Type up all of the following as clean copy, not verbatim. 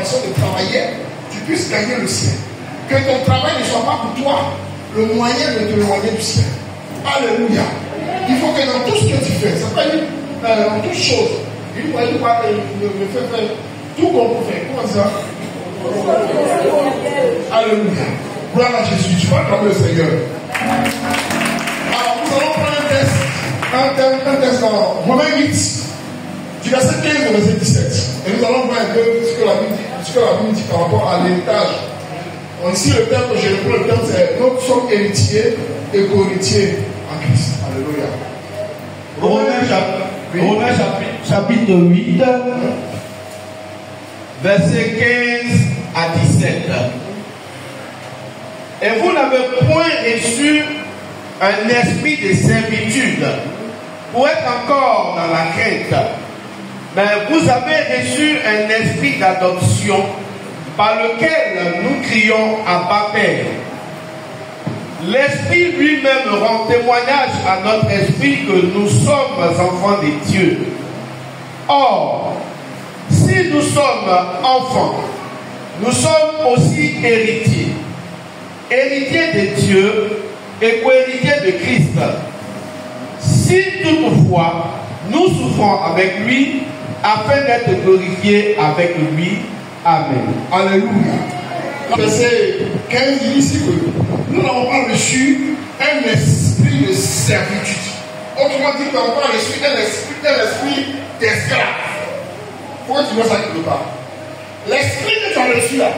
façon de travailler, tu puisses gagner le ciel. Que ton travail ne soit pas pour toi le moyen de t'éloigner du ciel. Alléluia. Il faut que dans tout ce que tu fais, ça peut être dans toute chose, il faut me faire faire tout qu'on peut faire. Comment ça? Alléluia. Gloire à Jésus. Tu vas acclamer le Seigneur. Alors, nous allons prendre un test dans Romains 8, du verset 15 au verset 17. Et nous allons voir un peu ce que la Bible dit par rapport à l'héritage. Donc, ici, le terme que je reprends, le terme, c'est nous sommes héritiers et co-héritiers en Christ. Alléluia. Romains chapitre 8, verset 15 à 17. Et vous n'avez point reçu un esprit de servitude pour être encore dans la crainte, mais vous avez reçu un esprit d'adoption par lequel nous crions Abba Père. L'Esprit lui-même rend témoignage à notre esprit que nous sommes enfants de Dieu. Or, si nous sommes enfants, nous sommes aussi héritiers. Héritiers de Dieu et co-héritiers de Christ. Si toutefois nous souffrons avec lui, afin d'être glorifiés avec lui. Amen. Alléluia. Verset 15 dit ici que nous n'avons pas reçu un esprit de servitude. Autrement dit, nous n'avons pas reçu un esprit d'esclave. Pourquoi tu vois ça quelque part? L'esprit que tu as reçu là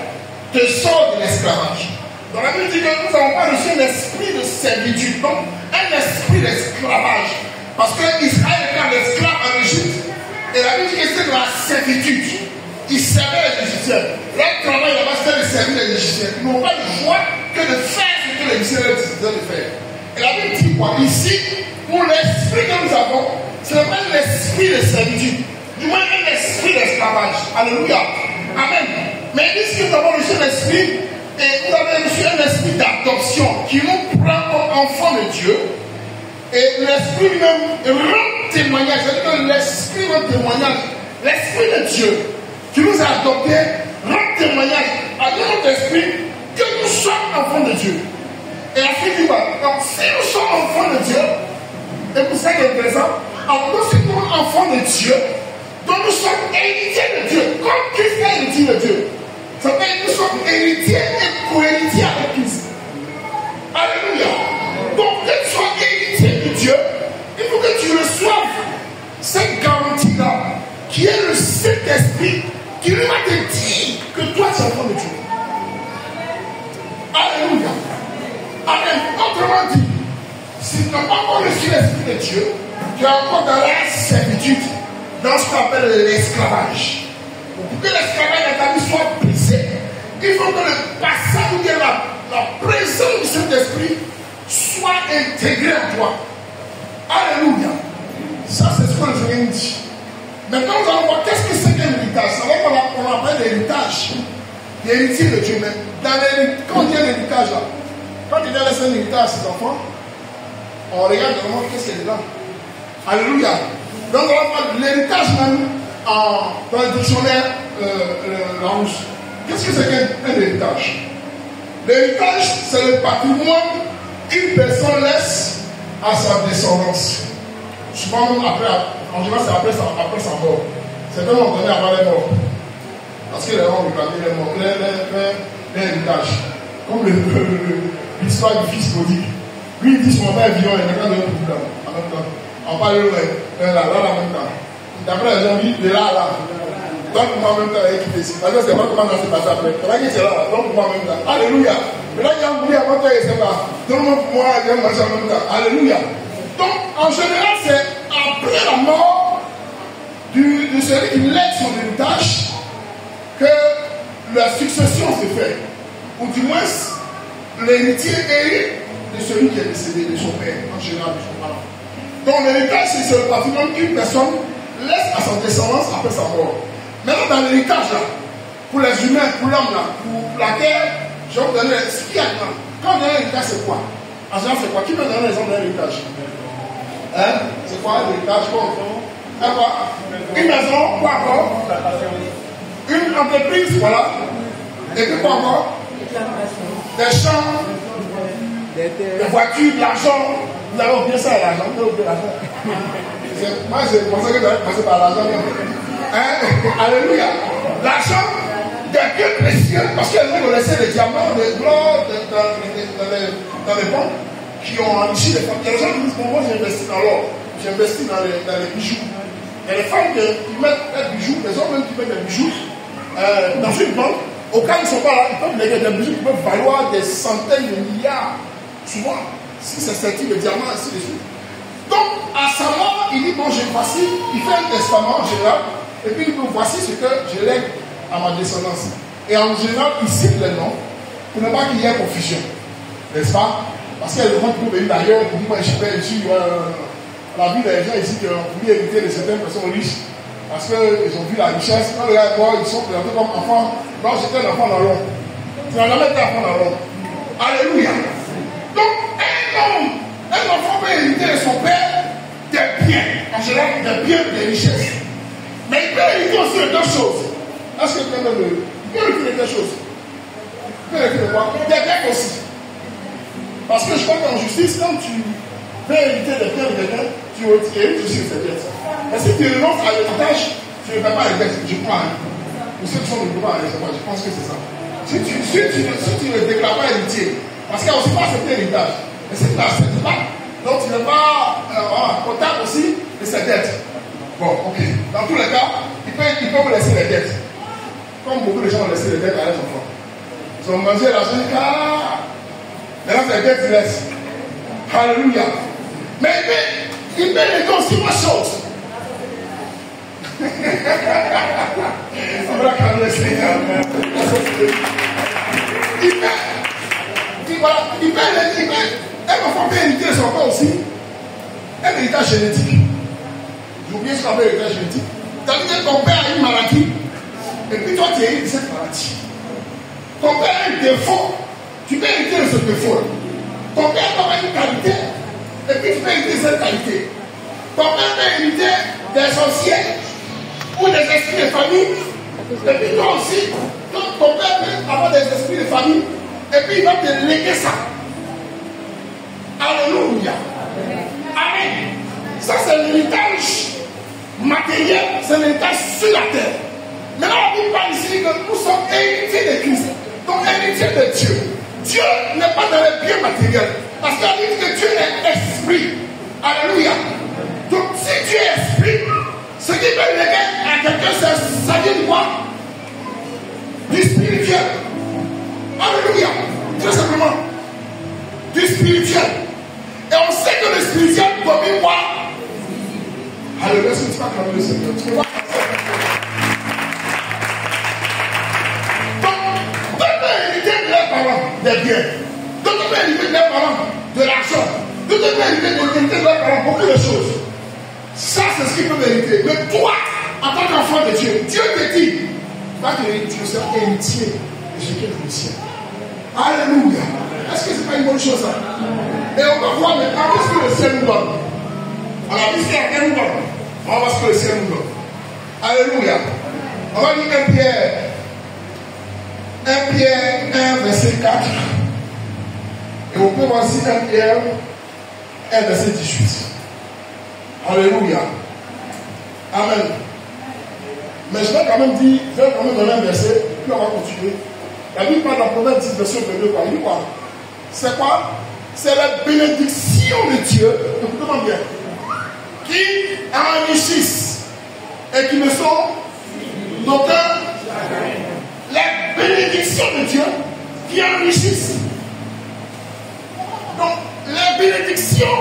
te sort de l'esclavage. Dans la Bible dit que nous n'avons pas reçu un esprit de servitude, donc un esprit d'esclavage. Parce que Israël était un esclave en Égypte. Et la Bible dit que c'était de la servitude. Ils servaient les Égyptiens. Leur travail là-bas, c'était de servir les Égyptiens. Ils n'ont pas le choix que de faire ce que les Égyptiens leur disaient de faire. Et la Bible dit quoi? Ici, pour l'esprit que nous avons, ce n'est pas l'esprit de servitude, du moins un esprit d'esclavage. Alléluia. Amen. Mais ils disent que nous avons reçu un esprit, et vous avez reçu un esprit d'adoption qui nous prend comme enfants de Dieu. Et l'esprit lui-même rend témoignage. C'est-à-dire que l'esprit rend témoignage. L'esprit de Dieu qui nous a adoptés rend témoignage à notre esprit que nous sommes enfants de Dieu. Et la fille dit quoi? Donc, si nous sommes enfants de Dieu, et pour ça qui est intéressant, alors nous sommes enfants de Dieu, donc nous sommes héritiers de Dieu, comme Christ est héritier de Dieu. Ça veut dire que nous sommes héritiers et co-héritiers avec Christ. Alléluia. Donc, que tu sois héritier de Dieu, il faut que tu reçoives cette garantie-là, qui est le Saint-Esprit, qui lui va te dire que toi tu es enfant de Dieu. Alléluia. Amen. Autrement dit, si tu n'as pas encore reçu l'Esprit de Dieu, tu es encore dans la servitude, dans ce qu'on appelle l'esclavage. Pour que l'esclavage de ta vie soit brisé, il faut que le passage ou bien la présence du Saint-Esprit soit intégrée en toi. Alléluia. Ça, c'est ce que je viens de dire. Maintenant, nous allons voir qu'est-ce que c'est qu'un héritage. C'est vrai qu'on appelle l'héritage. L'héritier de Dieu. Mais quand on dit l'héritage, là, quand il y a laissé un héritage à ses enfants, on regarde vraiment qu'est-ce qu'il y a dedans. Alléluia. Donc, on va voir l'héritage même dans le dictionnaire Larousse. Qu'est-ce que c'est qu'un héritage? L'héritage, c'est le patrimoine qu'une personne laisse à sa descendance. Souvent, en général, c'est après sa mort. C'est quand on donné avant les morts. Parce que les gens réclamaient les morts, l'héritage. Comme l'histoire du fils prodigue. Lui, il dit son père est vivant, il n'a pas de problème. En même temps. On parle de là, en même temps. D'après les gens, il est là. Donc, moi, en même temps, il est quitté ici. Parce que c'est pas comment ça s'est passé après. C'est là qu'il est là. Donc, moi, en même temps. Alléluia. Mais là, il y a un bruit avant toi, il ne sait pas. Tout le monde, moi, il y a un marché en même temps. Alléluia. Donc, en général, c'est après la mort de celui qui lègue son héritage que la succession se fait. Ou du moins, l'héritier hérite de celui qui est décédé, de son père, en général, de son parent. Donc, l'héritage, c'est le patrimoine qu'une personne laisse à sa descendance après sa mort. Maintenant, dans l'héritage, là, pour les humains, pour l'homme, là, pour la terre, je vais vous donner ce qu'il y a dedans. Quand on donne un héritage, c'est quoi? En général, c'est quoi? Qui peut donner l'exemple d'un héritage? Hein? C'est quoi l'héritage? Une maison, quoi encore? une entreprise, voilà. Et puis quoi encore? Des champs, des voitures, de l'argent. Vous avez oublié ça, l'argent. Vous avez oublié l'argent. Moi, je pensais que vous allez passer par l'argent. Hein? Alléluia. L'argent des biens précieux, parce que nous laissons des diamants, des l'or dans les banques qui ont enrichi les femmes. Il y a des gens qui disent, moi j'ai investi dans l'or, j'ai investi dans les bijoux. Il y a des femmes qui mettent des bijoux, des hommes même qui mettent des bijoux dans une banque. Au cas où ils ne sont pas là, ils peuvent léguer des bijoux qui peuvent valoir des centaines de milliards. Souvent, si c'est ce type de diamants, ainsi de suite. Donc, à sa mort, il dit, bon, voici, il fait un testament en général, et puis il dit, voici ce que je lègue à ma descendance. Et en général, il cite les noms pour ne pas qu'il y ait confusion. N'est-ce pas? Parce qu'il y a des gens qui peuvent venir d'ailleurs, qui disent, moi, je paie ici, la vie des gens ici qui ont voulu hériter de certaines personnes riches. Parce qu'ils ont vu la richesse. Quand les gars voient, ils sont présentés comme enfants. Non, j'étais un enfant dans l'ombre. Tu n'as jamais été enfant dans l'ombre. Alléluia. Donc, un enfant peut hériter de son père des biens. En général, des biens, des richesses. Mais il peut hériter aussi de deux choses. Est-ce que quelqu'un veut? Il peut hériter de deux choses. Il peut hériter de quoi? Des dettes aussi. Parce que je crois qu'en justice, quand tu peux hériter des biens de quelqu'un, tu hérites aussi de ses dettes. Mais si tu renonces à l'héritage, tu ne fais pas les dettes, je crois. Pour ceux qui sont de droit, je pense que c'est ça. Si tu ne déclares pas héritier, parce qu'il n'y a aussi pas accepté l'héritage, mais si tu n'acceptes pas, donc tu n'es pas comptable aussi de ses dettes. Bon, ok. Dans tous les cas, il peut vous laisser les dettes. Comme beaucoup de gens ont laissé les dettes à leurs enfants. Ils ont mangé l'argent, maintenant c'est les dettes qu'ils laissent. Alléluia. Mais il peut les aussi autre chose. On va calmer le Seigneur. Il peut un enfant peut hériter de son corps aussi. Un héritage génétique. J'ai oublié ce qu'on appelle l'héritage génétique. C'est-à-dire que ton père a une maladie, et puis toi tu hérites de cette maladie. Ton père a un défaut, tu peux hériter de ce défaut. Ton père a une qualité, et puis tu peux hériter de cette qualité. Ton père peut hériter des sorciers ou des esprits de famille, et puis toi aussi, ton père peut avoir des esprits de famille, et puis il va te léguer ça. Alléluia. Amen. Ça c'est l'héritage matériel, c'est l'héritage sur la terre. Maintenant on dit pas ici que nous sommes héritiers de Christ, donc héritiers de Dieu. Dieu n'est pas dans les biens matériels, parce qu'il dit que Dieu est esprit. Alléluia. Donc si Dieu est esprit, ce qui peut léguer à quelqu'un, ça vient de quoi? Du spirituel. Alléluia. Très simplement. Du spirituel. Et on sait que le spirituel domine quoi? Alléluia. Est-ce que tu vas calmer le Seigneur? Tu peux voir ça. Donc, Dieu peut hériter de leurs parents des biens. Dieu peut hériter de leurs parents de l'argent. Dieu peut hériter de leurs parents beaucoup de choses. Ça, c'est ce qu'il peut mériter. Mais toi, en tant qu'enfant de Dieu, Dieu te dit, tu seras héritier de ce que je tiens. Alléluia. Est-ce que ce n'est pas une bonne chose, ça? Et on va voir maintenant ce que le ciel nous donne. On a vu ce qu'il nous donne. On va voir ce que le ciel nous donne. Alléluia. On va lire 1 Pierre 1, verset 4. Et on peut voir aussi 1 Pierre 1, verset 18. Alléluia. Amen. Mais je vais quand même dire, je vais quand même donner un verset, puis on va continuer. La Bible parle dans Proverbe 10, verset 22, quoi. Il dit quoi? C'est quoi? C'est la bénédiction de Dieu, écoutez-moi bien, qui enrichissent et qui ne sont d'aucun. Les bénédictions de Dieu qui enrichissent. Donc, les bénédictions,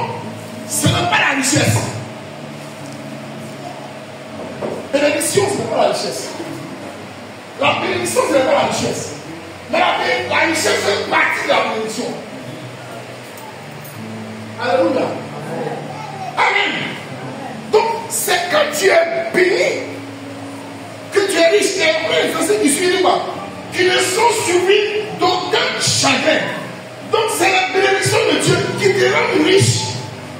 ce n'est pas la richesse. Bénédiction, ce n'est pas la richesse. La bénédiction, ce n'est pas la richesse. Mais la richesse, c'est une partie de la bénédiction. Alléluia. Amen. Donc, c'est quand tu es béni, que tu es riche. Et après, les versets qui suivent, qui ne sont suivis d'aucun chagrin. Donc, c'est la bénédiction de Dieu qui te rend riche,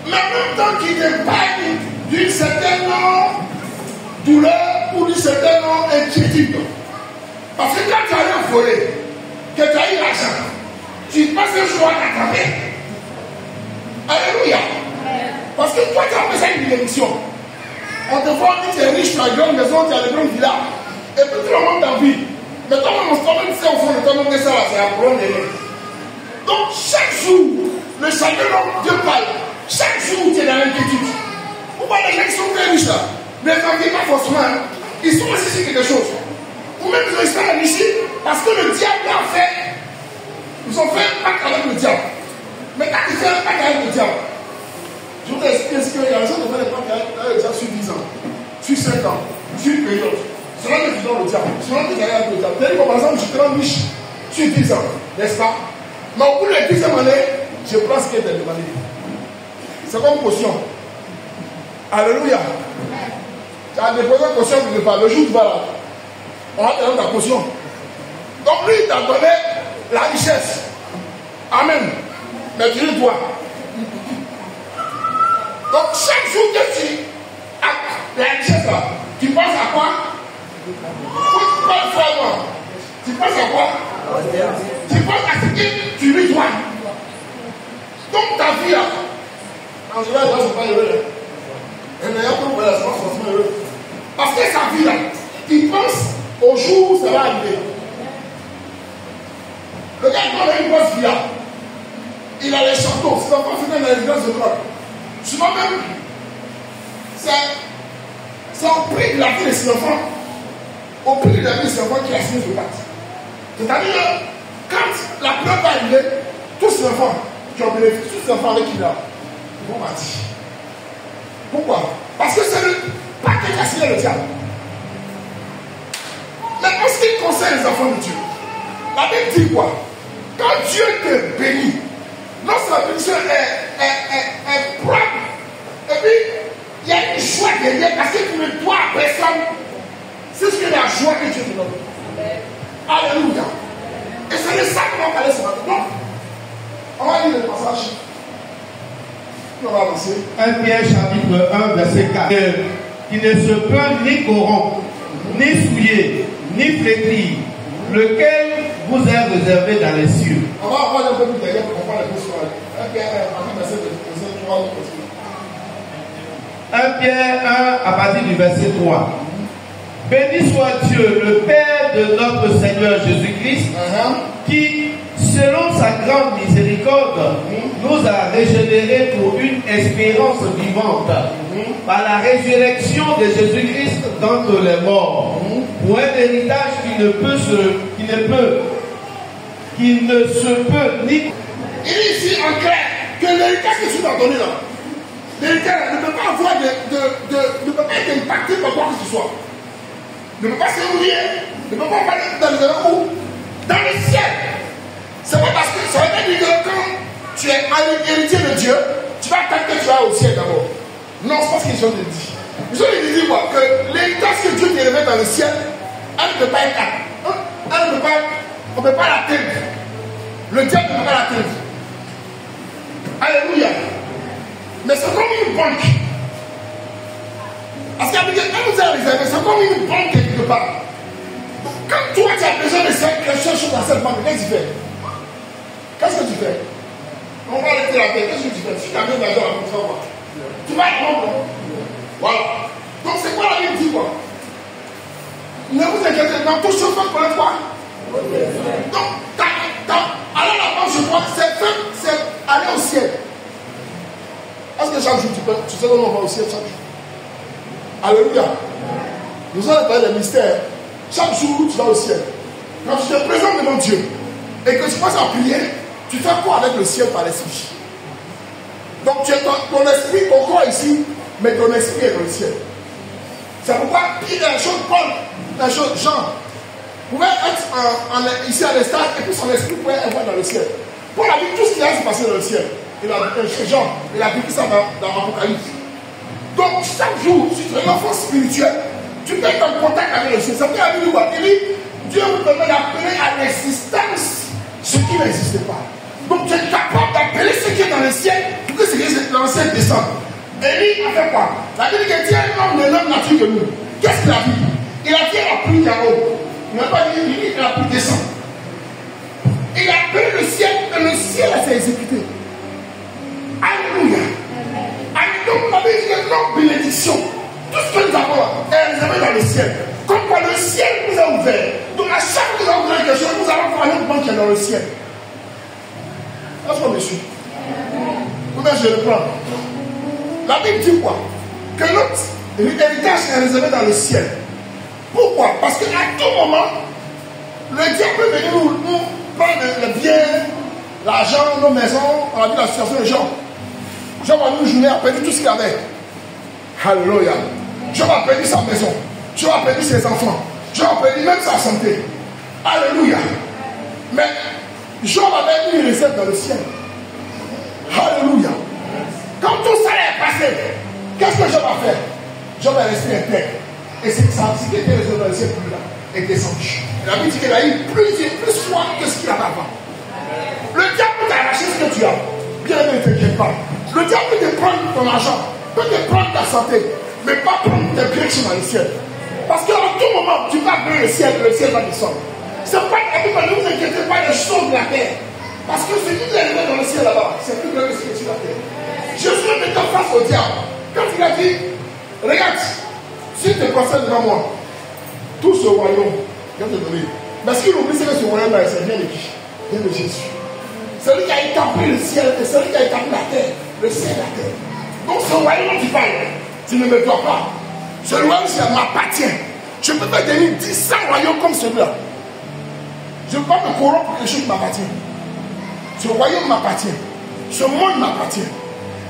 mais en même temps qui t'épargne d'une certaine douleur ou d'une certaine inquiétude. Parce que quand tu allais en forêt, que tu as eu l'argent, tu passes un jour à t'attraper. Alléluia. Parce que toi, tu as besoin d'une émission. On te voit que tu es riche, tu as une grande maison, tu as une grande villa. Et puis tout le monde t'envie. Mais toi-même, tu sais au fond de toi-même que ça, c'est un problème de vie. Donc, chaque jour, le chacun dont Dieu parle, chaque jour, tu es dans l'inquiétude. Pourquoi les gens qui sont très riches là, ne t'envient pas forcément, hein? Ils sont aussi sur quelque chose. Ou même ils sont ici parce que le diable a fait. Ils ont fait un pacte avec le diable. Mais quand ils font un pacte avec le diable, je vous explique ce qu'il y a raison de faire des pactes avec le diable sur 10 ans, sur 5 ans, sur une période. Selon que tu donnes le diable, selon que tu as avec le diable. C'est-à-dire que par exemple, je te rends riche sur 10 ans, n'est-ce pas? Mais au bout de la 10e année, je prends ce qui est demandé. C'est comme potion. Alléluia. Tu as déposé une potion quelque part. Le jour où tu vas là, on va te donner ta potion. Donc lui, il t'a donné la richesse. Amen. Mais tu le dois. Donc chaque jour que tu as la richesse là, tu penses à quoi? Tu penses à quoi? Tu penses à ce que tu lui dois. Donc ta vie là, en général, les gens ne sont pas heureux. Et d'ailleurs, pour vous, c'est pas forcément heureux. Parce que sa vie là, il pense au jour où ça va arriver. Le gars, quand il a une grosse vie là, il a les châteaux, c'est pas fait dans les résidences de drogue. Souvent même, c'est au prix de la vie de ses enfants, au prix de la vie de ses enfants qu'il a signé ce pacte. C'est-à-dire, quand la preuve va arriver, tous ces enfants qui ont bénéficié, tous ces enfants avec qui il a, ils vont partir. Pourquoi? Parce que c'est le pacte qui a signé le diable. Mais en ce qui concerne les enfants de Dieu, la Bible dit quoi? Quand Dieu te bénit, notre bénédiction est propre. Et puis, il y a une joie derrière parce que tu ne dois à personne. C'est ce que la joie que Dieu te donne. Alléluia. Et c'est de ça qu'on va parler ce matin. Donc, on va lire le passage. On va avancer. 1 Pierre chapitre 1 verset 4. Qui ne se peut ni corrompre, ni souiller, ni flétrir, lequel vous est réservé dans les cieux. On va avoir un peu plus derrière pour comprendre les choses. 1 Pierre 1 verset 3. 1 Pierre 1 à partir du verset 3. Béni soit Dieu, le Père de notre Seigneur Jésus-Christ, qui, selon sa grande miséricorde, nous a régénérés pour une espérance vivante, par la résurrection de Jésus-Christ d'entre les morts, pour un héritage qui ne se peut ni... Il est ici en clair que l'héritage que tu m'as donné là, l'héritage ne peut pas avoir ne peut pas être impacté par quoi que ce soit. Ne peut pas se nourrir, ne peut pas aller dans les endroits où? Dans le ciel. C'est pas parce que ça veut dire que quand tu es héritier de Dieu, tu vas attendre que tu vas au ciel d'abord. Non, c'est pas ce qu'ils ont dit. Ils ont dit quoi? Que l'héritage que Dieu t'élevait dans le ciel, elle ne peut pas être. Elle ne peut pas. On ne peut pas l'atteindre. Le diable ne peut pas l'atteindre. Alléluia. Mais c'est comme une banque. Parce qu'elle nous a réservé, c'est comme une banque quelque part. Quand toi tu as besoin de quelque chose dans cette banque, qu'est-ce que tu fais? Qu'est-ce que tu fais? On va arrêter la paix. Qu'est-ce que tu fais? Si tu as besoin d'argent, on va faire quoi? Tu vas prendre. Voilà. Donc c'est quoi la Bible dit quoi? Ne vous inquiétez pas, tout ce qu'on connaît quoi? Donc, aller là-bas, je crois, c'est aller au ciel. Est-ce que chaque jour tu sais comment on va au ciel chaque jour? Alléluia. Nous allons parler des mystères. Chaque jour, tu vas au ciel. Quand tu te présentes devant Dieu et que tu passes à prier, tu fais quoi avec le ciel par l'esprit? Donc, tu es ton esprit, ton corps ici, mais ton esprit est dans le ciel. C'est pourquoi il y a des choses, Paul, des choses, Jean, pouvait être ici à l'estage et puis son esprit pouvait être dans le ciel. Paul a vu tout ce qui a se passer dans le ciel. Il a vu Jean, il a vécu ça dans l'Apocalypse. Donc, chaque jour, si tu es un enfant spirituel, tu peux être en contact avec le ciel. Ça peut arriver quoi? Il dit, Dieu vous permet d'appeler à l'existence ce qui n'existe pas. Donc, tu es capable d'appeler ce qui est dans le ciel pour que ce qui est dans le ciel descende. Élie a fait quoi? La Bible dit que Dieu est un homme de l'homme nature que nous. Qu'est-ce qu'il a dit? Il a dit à la pluie d'en haut. Il n'a pas dit, il a pu descendre. Il a appelé le ciel et le ciel s'est exécuté. Alléluia. Donc, la Bible dit que notre bénédiction, tout ce que nous avons est réservé dans le ciel. Comme quoi le ciel nous a ouvert. Donc, à chaque fois que nous avons besoin de quelque chose, nous allons voir notre banque qui est dans le ciel. Est-ce qu'on me suit? Ou bien je reprends. La Bible dit quoi? Que notre héritage est réservé dans le ciel. Pourquoi? Parce qu'à tout moment, le diable peut venir nous prendre les biens, l'argent, nos maisons, on a vu la situation des gens. Job a une journée a perdu tout ce qu'il avait. Alléluia. Job a perdu sa maison. Job a perdu ses enfants. Job a perdu même sa santé. Alléluia. Mais Job avait une réserve dans le ciel. Alléluia. Quand tout ça est passé, qu'est-ce que Job a fait? Job est resté intègre. Et c'est ça, ce qui était réservé dans le ciel plus là, est descendu. La Bible dit qu'il a eu plus foi que ce qu'il avait avant. Le diable peut t'arracher ce que tu as. Bien ne t'inquiète pas. Le diable peut te prendre ton argent, peut te prendre ta santé, mais pas prendre tes biens qui sont dans le ciel. Parce qu'à tout moment, tu vas vers le ciel va descendre. C'est pas ne vous inquiétez pas des choses de la terre. Parce que ce qui est arrivé dans le ciel là-bas, c'est plus grand que ce qui est sur la terre. Jésus était face au diable. Quand il a dit, regarde, si tu te procèdes devant moi, tout ce royaume, je vais te donner. Mais ce qu'il oublie, c'est que ce royaume-là, c'est bien de qui? Bien de Jésus. Celui qui a établi le ciel et celui qui a établi la terre, le ciel et la terre. Donc ce royaume dont tu parles, tu ne me dois pas. Ce royaume, ça m'appartient. Je peux te donner 10 royaumes comme celui-là. Je ne peux pas me corrompre pour quelque chose qui m'appartient. Ce royaume m'appartient. Ce monde m'appartient.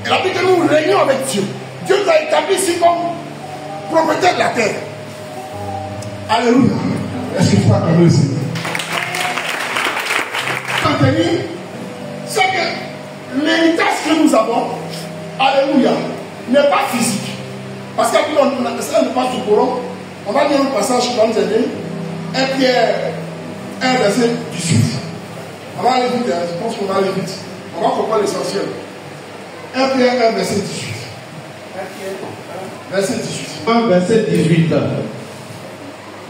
Et la Bible que nous régnons avec Dieu. Dieu nous a établi ici comme propriétaire de la terre. Alléluia. Est-ce que tu crois comme aussi? C'est que l'héritage que nous avons, alléluia, n'est pas physique. Parce qu'après on passe du Coran, on va lire un passage qui va nous aider. 1 Pierre 1 verset 18. On va aller vite, je pense qu'on va aller vite. On va comprendre l'essentiel. 1 Pierre 1 verset 18. Verset 18. 1 verset 18.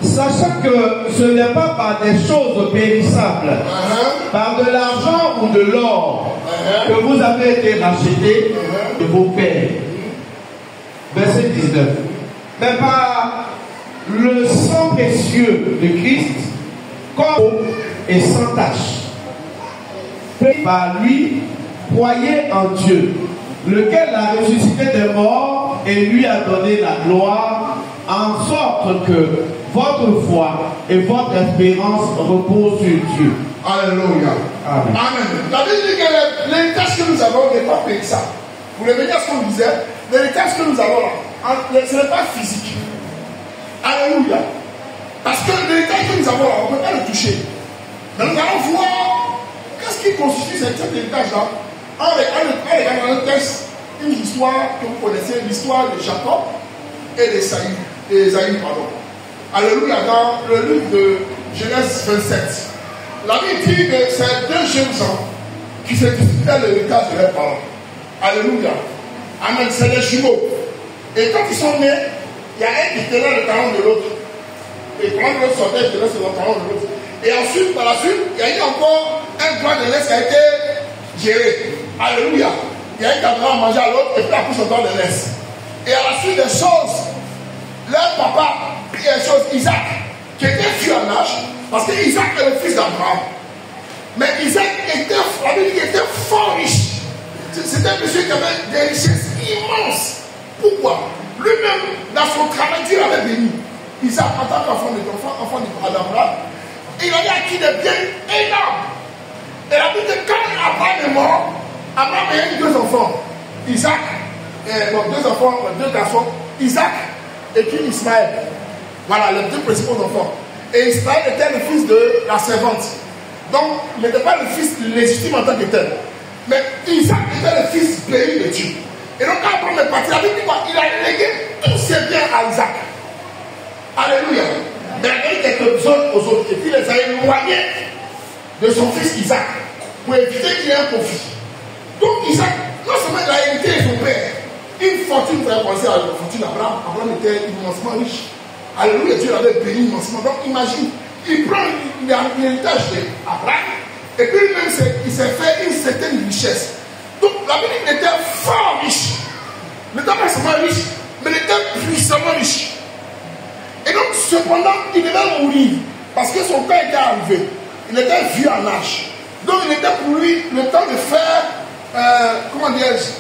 Sachant que ce n'est pas par des choses périssables, par de l'argent ou de l'or, que vous avez été rachetés de vos pères. Verset 19. Mais par le sang précieux de Christ, comme et sans tache. Par lui, croyez en Dieu, lequel l'a ressuscité des morts et lui a donné la gloire, en sorte que votre foi et votre espérance reposent sur Dieu. Alléluia. Amen. Amen. La Bible dit que l'héritage que nous avons n'est pas périssable. Pour revenir à ce qu'on disait, l'héritage que nous avons là, ce n'est pas physique. Alléluia. Parce que l'héritage que nous avons là, on ne peut pas le toucher. Mais nous allons voir qu'est-ce qui constitue cet héritage-là. En regardant dans le texte, une histoire que vous connaissez, l'histoire de Jacob et d'Ésaü, pardon. Alléluia, dans le livre de Genèse 27. La Bible dit que c'est deux jeunes gens qui se disputaient l'héritage de leurs parents. Alléluia. Amen, c'est des jumeaux. Et quand ils sont nés, il y a un qui tenait le talon de l'autre. Et quand l'autre sortait, il tenait sur le talon de l'autre. Et ensuite, par la suite, il y a eu encore un doigt de l'Est qui a été géré. Alléluia. Il y a un qui a donné à manger à l'autre et puis après son doigt de l'Est. Et à la suite des choses, leur papa, puis les choses, Isaac, qui était vieux en âge, parce que Isaac est le fils d'Abraham. Mais Isaac était, la Bible dit qu'il était fort riche. C'était un monsieur qui avait des richesses immenses. Pourquoi? Lui-même, dans son travail, Dieu l'avait béni. Isaac, en tant qu'enfant d'Abraham, il avait acquis des biens énormes. Et la Bible dit que quand Abraham est mort, Abraham a eu deux enfants. Isaac, deux garçons, Isaac et puis Ismaël. Voilà, les deux principaux enfants. Et Ismaël était le fils de la servante. Donc, il n'était pas le fils légitime en tant que tel. Mais Isaac était le fils béni de Dieu. Et donc, quand Abraham est parti, la Bible dit quoi? Il a légué tous ses biens à Isaac. Alléluia. Mais il a donné quelques-uns aux autres. Et puis, il les a éloignés de son fils Isaac pour éviter qu'il y ait un conflit. Donc, Isaac, non seulement il a hérité de son père, une fortune, vous avez pensé à la fortune d'Abraham. Abraham était immensément riche. Alléluia, Dieu l'avait béni immensément. Donc, imagine, il prend l'héritage d'Abraham, et puis lui-même, il s'est fait une certaine richesse. Donc la Bible était fort riche. Il n'était pas seulement riche, mais il était puissamment riche. Et donc, cependant, il devait mourir, parce que son temps était arrivé. Il était vieux en âge. Donc, il était pour lui le temps de faire,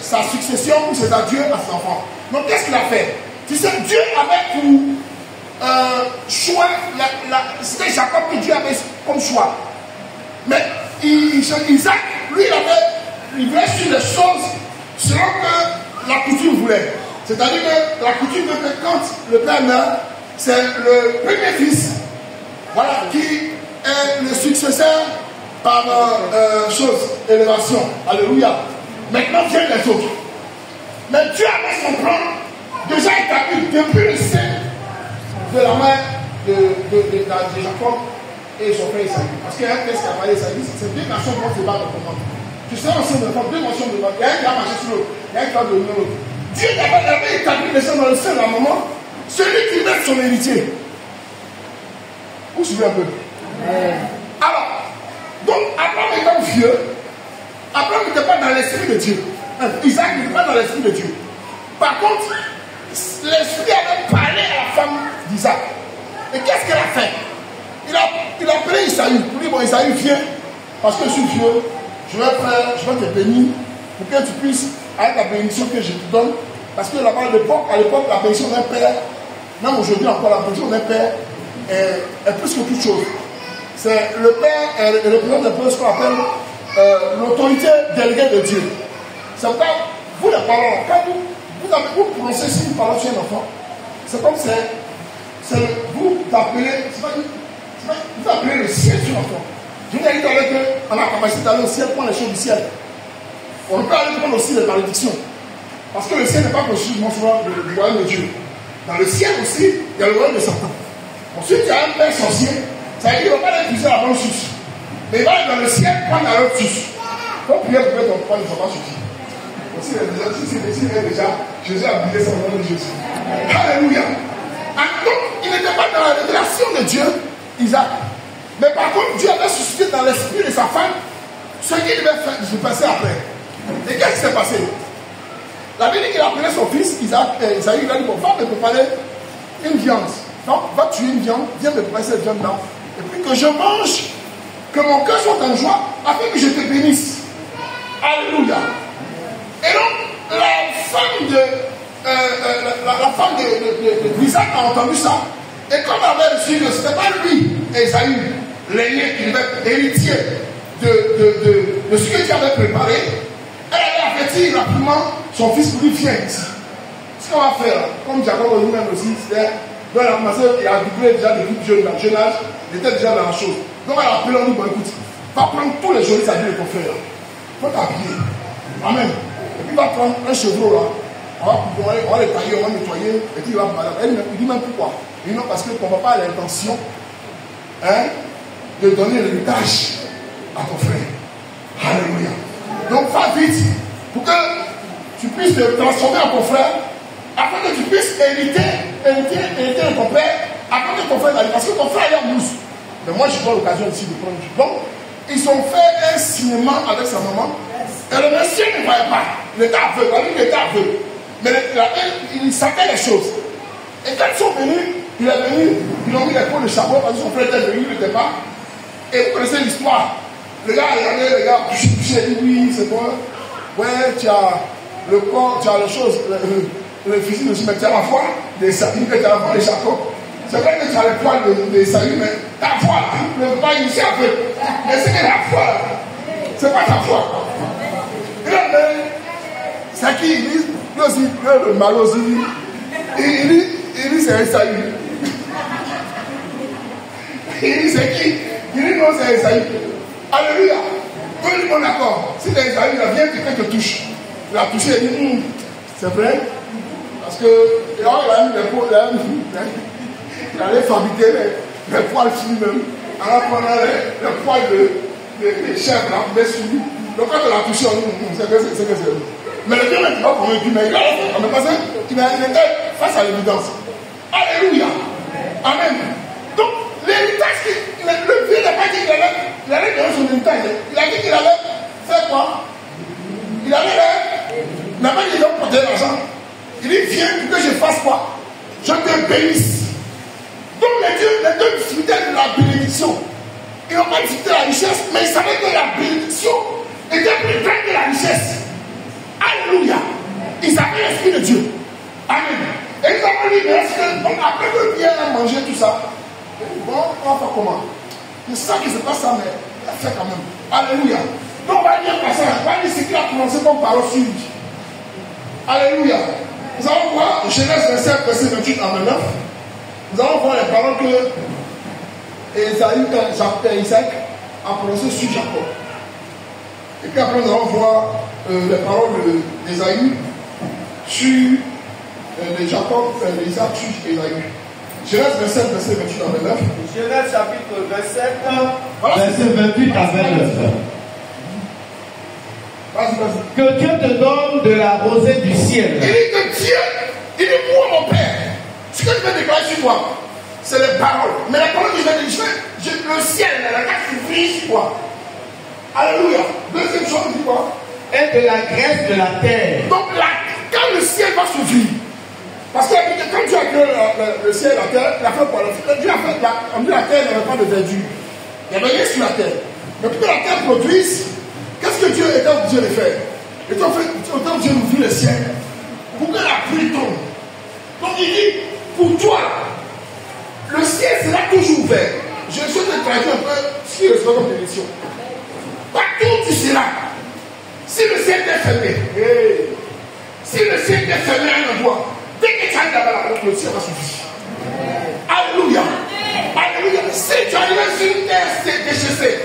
sa succession ou ses adieux à ses enfants. Donc, qu'est-ce qu'il a fait? Tu sais, Dieu avait pour choix, c'était Jacob que Dieu avait comme choix. Mais Isaac, lui, il voulait suivre les choses selon que la coutume voulait. C'est-à-dire que la coutume veut que quand le père meurt, c'est le premier fils, voilà, qui est le successeur par élévation. Alléluia. Maintenant viennent les autres. Mais Dieu avait son plan déjà établi depuis le sein de la mère de Jacob et son frère Isaïe. Parce qu'il y a un texte qui a parlé d'Isaïe, c'est deux nations qui vont se battre pour moi. Tu sais, on se défend, deux nations de battre. Il y a un qui a marché sur l'autre, il y a un qui a donné l'autre. Dieu avait établi les gens dans le sein de la maman, celui qui met son héritier. Vous suivez un peu? Alors, donc Abraham étant vieux, Abraham n'était pas dans l'esprit de Dieu. Isaac n'était pas dans l'esprit de Dieu. Par contre, l'esprit avait parlé à la femme d'Isaac. Et qu'est-ce qu'elle a fait? Il a appelé Isaïe. Il dit, bon, Isaïe, viens, parce que je suis vieux, je vais te bénir, pour que tu puisses, avec la bénédiction que je te donne, parce que là-bas, à l'époque, la bénédiction d'un père, même aujourd'hui encore, la bénédiction d'un père est plus que toute chose. C'est le père représente un peu ce qu'on appelle l'autorité déléguée de Dieu. C'est pourquoi vous les parents, quand vous prononcez si vous parlez sur un enfant, c'est comme vous appelez le ciel sur l'enfant. Je vous ai dit qu'on a la capacité d'aller au ciel, prendre les choses du ciel. On peut aller prendre aussi les malédictions. Parce que le ciel n'est pas conçu souvent du royaume de Dieu. Dans le ciel aussi, il y a le royaume de Satan. Ensuite, il y a un père sorcier. Ça veut dire qu'il ne va pas aller puiser la bonne source. Mais il va aller dans le ciel prendre la autre source. Il faut prier pour que ton point ne soit pas sorti. Aussi, déjà, Jésus a brillé son nom de Jésus. Alléluia. Donc, il n'était pas dans la révélation de Dieu, Isaac. Mais par contre, Dieu avait suscité dans l'esprit de sa femme ce qu'il devait se passer après. Et qu'est-ce qui s'est passé? La Bible dit qu'il a appelé son fils, Isaïe, il a dit, bon, va me préparer une viande. Donc, va tuer une viande, viens me préparer cette viande-là. Et puis que je mange, que mon cœur soit en joie, afin que je te bénisse. Alléluia. Et donc, la femme d'Isaac a entendu ça. Et comme elle avait reçu, ce n'était pas lui, Isaïe, l'aîné, qui devait être héritier de ce que Dieu avait préparé. Elle avait averti rapidement son fils pour lui viens ici. Ce qu'on va faire, comme Jacob lui-même aussi, c'était, il a doublé déjà depuis jeune âge, il était déjà dans la chose. Donc elle a appelé, on dit, bon écoute, va prendre tous les jolis habits de ton frère. Il faut t'habiller. Amen. Et puis il va prendre un chevreau là, on va les tailler, on va nettoyer, et puis il va malade. Il dit même pourquoi. Il dit non, parce que ton papa a l'intention de donner l'héritage à ton frère. Alléluia. Donc va vite pour que tu puisses te transformer en ton frère, afin que tu puisses hériter de ton père, afin que ton frère arrive. Parce que ton frère est en mousse. Mais moi, j'ai pas l'occasion ici de prendre du bon. Ils ont fait un signement avec sa maman. Et le monsieur ne voyait pas. Il était aveugle. Il était aveugle. Mais il savait les choses. Et quand ils sont venus, il est venu, ils ont mis les pots de chapeau parce que son frère était venu, il n'était pas. Et vous connaissez l'histoire. Le gars, il a dit oui, c'est bon. Ouais, tu as le corps, tu as les choses, le physique aussi, mais tu as la foi des saillies, tu as la foi des chapeaux. C'est vrai que tu as le poil des saillies, mais ta foi, ne peut pas initier un peu. Mais c'est que la foi, c'est pas ta foi. C'est qui il dit, lui aussi, le mal aussi, il dit c'est Esaïe. Il dit c'est qui? Il dit non, c'est Esaïe. Alléluia. Tout le monde d'accord. Si c'est Esaïe, il vient quelqu'un te touche. Il a touché, il dit c'est vrai. Parce que il a mis les poils, il allait fabriquer les poils sur lui-même. Alors qu'on a les poils de chèvre là, mais sur lui. Donc quand il a touché, on dit c'est que c'est lui. Mais le Dieu n'est pas convaincu, mais il a fait. Parce qu'il était face à l'évidence. Alléluia. Amen. Donc, l'héritage Mais le vieux n'a pas dit qu'il allait donner son héritage. Il a dit qu'il allait faire quoi? Il allait n'a pas dit qu'il allait porter l'argent. Il dit viens pour que je fasse quoi? Je te bénisse. Donc les deux discutaient de la bénédiction. Ils n'ont pas discuté de la richesse, mais ils savaient que la bénédiction était plus grande que la richesse. Alléluia. Ils avaient l'esprit de Dieu. Amen. Et ils ont dit, donc après que bien manger tout ça, bon, on va faire comment? Je sais que c'est pas ça, mais il a fait quand même. Alléluia. Donc on va lire un passage. On va lire ce qu'il a commencé comme parole sur lui. Alléluia. Nous allons voir Genèse 27, verset 28 à 29. Nous allons voir les paroles que Isaac a prononcées sur Jacob. Et puis après, nous allons voir les paroles d'Ésaü sur Jacob, Isaac sur Ésaü. Genèse 27, verset 28 à 29. Genèse chapitre 27, voilà, verset 28 à 29. Vas-y. Que Dieu te donne de la rosée du ciel. Il dit que Dieu, il dit moi mon Père, ce que je vais déclarer sur toi, c'est les paroles. Mais les paroles que je vais dire, le ciel, la carte qui brille sur toi. Alléluia. Deuxième chose, il dit quoi? Et de la graisse de la terre. Donc quand le ciel va s'ouvrir, parce que quand Dieu a créé le ciel et la terre, il a fait quoi? Dieu a fait, on dit la terre n'avait pas de verdure. Il n'y avait rien sur la terre. Mais pour que la terre produise, qu'est-ce que Dieu était obligé de faire? Il était obligé d'ouvrir le ciel pour que la pluie tombe. Donc il dit, pour toi, le ciel sera toujours ouvert. Je suis de traduire un peu ce qui est comme bénédiction. Partout où tu seras, si le ciel est fermé, si le ciel est fermé à un endroit, dès que tu arrives là-bas, le ciel va s'ouvrir. Alléluia. Alléluia. Si tu arrives sur une terre déchaissée,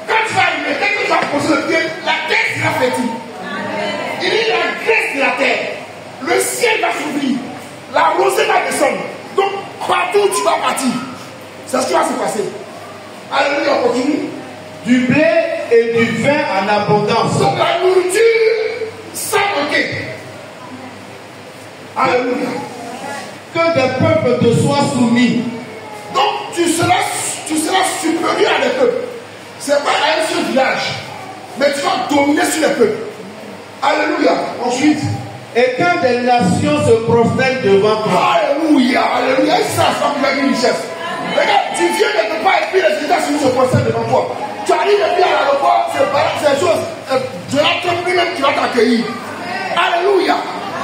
quand tu vas arriver, dès que tu vas poser le pied, la terre sera fertile. Il dit la graisse de la terre. Le ciel va s'ouvrir. La rosée va descendre. Donc, partout où tu vas partir, c'est ce qui va se passer. Alléluia, on continue. Du blé et du vin en abondance. Donc, la nourriture sans manquer. Alléluia. Que des peuples te soient soumis. Donc, tu seras supérieur à des peuples. Ce n'est pas à un seul village, mais tu vas dominer sur les peuples. Alléluia. Ensuite, et que des nations se prosternent devant toi. Alléluia. Alléluia. Et ça va une richesse. Regarde, tu viens quelque part et puis les États-Unis se prosternent devant toi. Tu arrives et puis à l'aéroport, c'est des choses. Donald Trump lui-même qui va t'accueillir. Alléluia.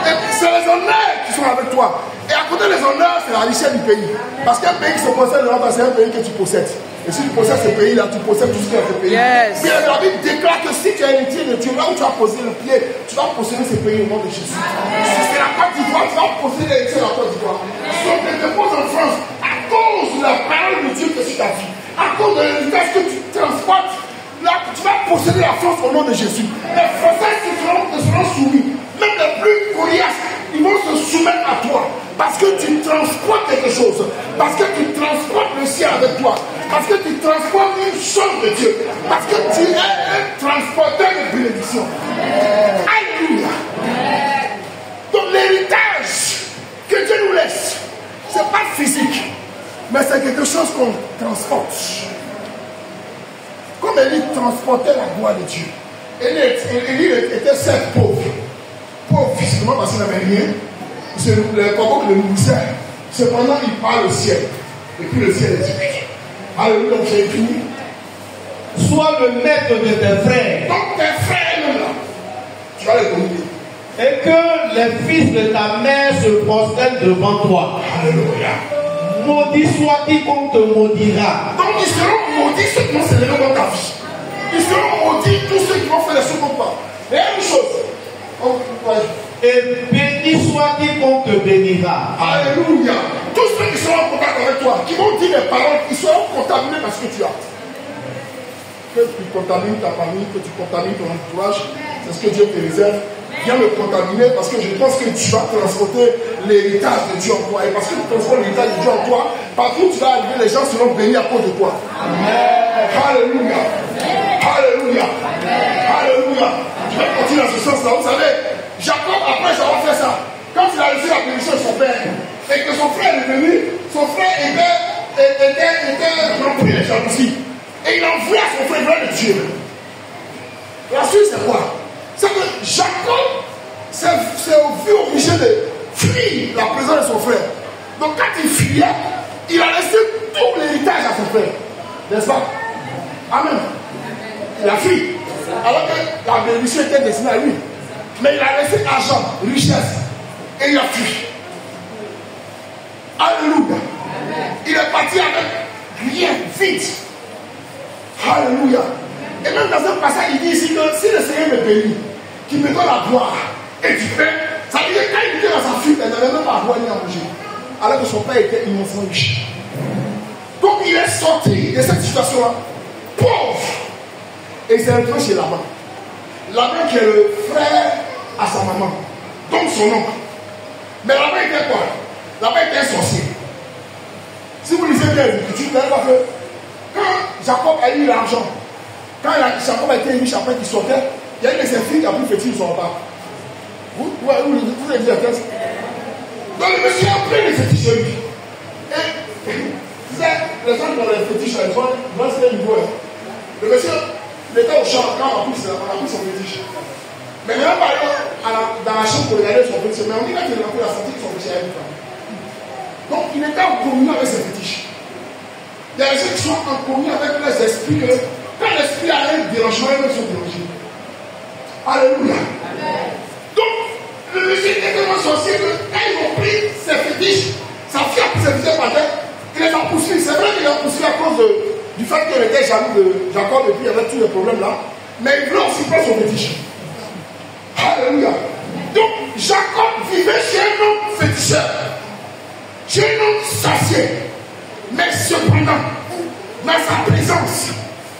Et c'est les honneurs qui sont avec toi. Et à côté des honneurs, c'est la richesse du pays. Parce qu'un pays qui se possède devant toi, c'est un pays que tu possèdes. Et si tu possèdes ce pays-là, tu possèdes tout ce qui est dans ce pays. Yes. Bien, la Bible déclare que si tu es héritier de Dieu, là où tu as posé le pied, tu vas posséder ce pays au nom de Jésus. Si c'est la Côte d'Ivoire, tu vas posséder l'héritier de la Côte d'Ivoire. Si on te dépose en France, à cause de la parole de Dieu que tu as vu, à cause de l'héritage que tu transportes, là, tu vas posséder la France au nom de Jésus. Les Français te seront soumis. Même les plus coriaces, ils vont se soumettre à toi. Parce que tu transportes quelque chose. Parce que tu transportes le ciel avec toi. Parce que tu transportes une chose de Dieu. Parce que tu es un transporteur de bénédiction. Alléluia. Donc l'héritage que Dieu nous laisse, ce n'est pas physique, mais c'est quelque chose qu'on transporte. Comme Élie transportait la gloire de Dieu. Élie était certes pauvre. Pauvre physiquement parce qu'il n'avait rien. C'est le corbeau qui le nourrissait. Cependant, il parle au ciel. Et puis le ciel est dit. Alléluia, donc j'ai fini. Sois le maître de tes frères. Donc tes frères même là, tu vas les dominer. Et que les fils de ta mère se prosternent devant toi. Alléluia. Maudit soit quiconque te maudira. Donc ils seront maudits ceux qui vont se lever dans ta vie. Ils seront maudits tous ceux qui vont faire les choses comme toi. Mais il y a une chose. Et béni soit quiconque te bénira. Alléluia. Tous ceux qui seront en contact avec toi, qui vont dire les paroles, ils seront contaminés par ce que tu as. Que tu contamines ta famille, que tu contamines ton entourage, c'est ce que Dieu te réserve. Viens le contaminer parce que je pense que tu vas transporter l'héritage de Dieu en toi. Et parce que tu transportes l'héritage de Dieu en toi, partout où tu vas arriver, les gens seront bénis à cause de toi. Amen. Alléluia. Alléluia. Alléluia. Je vais continuer dans ce sens-là. Vous savez, Jacob, après avoir fait ça, quand il a reçu la bénédiction de son père, et que son frère est venu, son frère était était rempli de jalousie. Et il envoya son frère vers le Dieu. La suite, c'est quoi? C'est que Jacob s'est vu obligé de fuir la présence de son frère. Donc quand il fuyait, il a laissé tout l'héritage à son frère. N'est-ce pas? Amen. Il a fui. Alors que la bénédiction était destinée à lui. Mais il a laissé argent, richesse. Et il a fui. Alléluia. Il est parti avec rien, vite. Alléluia. Et même dans un passage, il dit ici que si le Seigneur me bénit, qu'il me donne la gloire et du pain, ça veut dire que quand il était dans sa fuite, il n'avait même pas à boire ni à manger. Alors que son père était immensément riche. Donc il est sorti de cette situation-là, pauvre. Et il s'est retrouvé chez Laban. Laban qui est le frère à sa maman, donc son oncle. Mais Laban était quoi? Laban était un sorcier. Si vous lisez bien l'Écriture, vous allez voir que quand Jacob a eu l'argent, quand Jacob a été riche après qu'il sortait, il y a une de ses filles qui a pris fétiche sur son repas. Vous avez dit la tête. Donc le monsieur a pris les fétiches chez lui. Et les gens qui ont les fétiches, ils vont se faire une voix. Le monsieur, il était au champ quand on a pris son fétiche. Mais maintenant, par exemple, dans la chambre pour regarder son fétiche, mais on dit là qu'il a pris la sortie de son fétiche à une femme. Donc il était en communion avec ses fétiches. Il y a des gens qui sont en communion avec les esprits que quand l'esprit a un dérangement, ils sont dérangés. Alléluia. Amen. Donc, le monsieur était tellement sorcier que quand ils ont pris ses fétiches, sa fille a pris ses fétiches par terre, il les a poursuivis. C'est vrai qu'il les a poursuivis à cause du fait qu'il était jaloux de Jacob et puis il y avait tous les problèmes là. Mais il voulait aussi prendre son fétiche. Alléluia. Donc, Jacob vivait chez un homme féticheur. Chez un homme sorcier. Mais cependant, dans sa présence,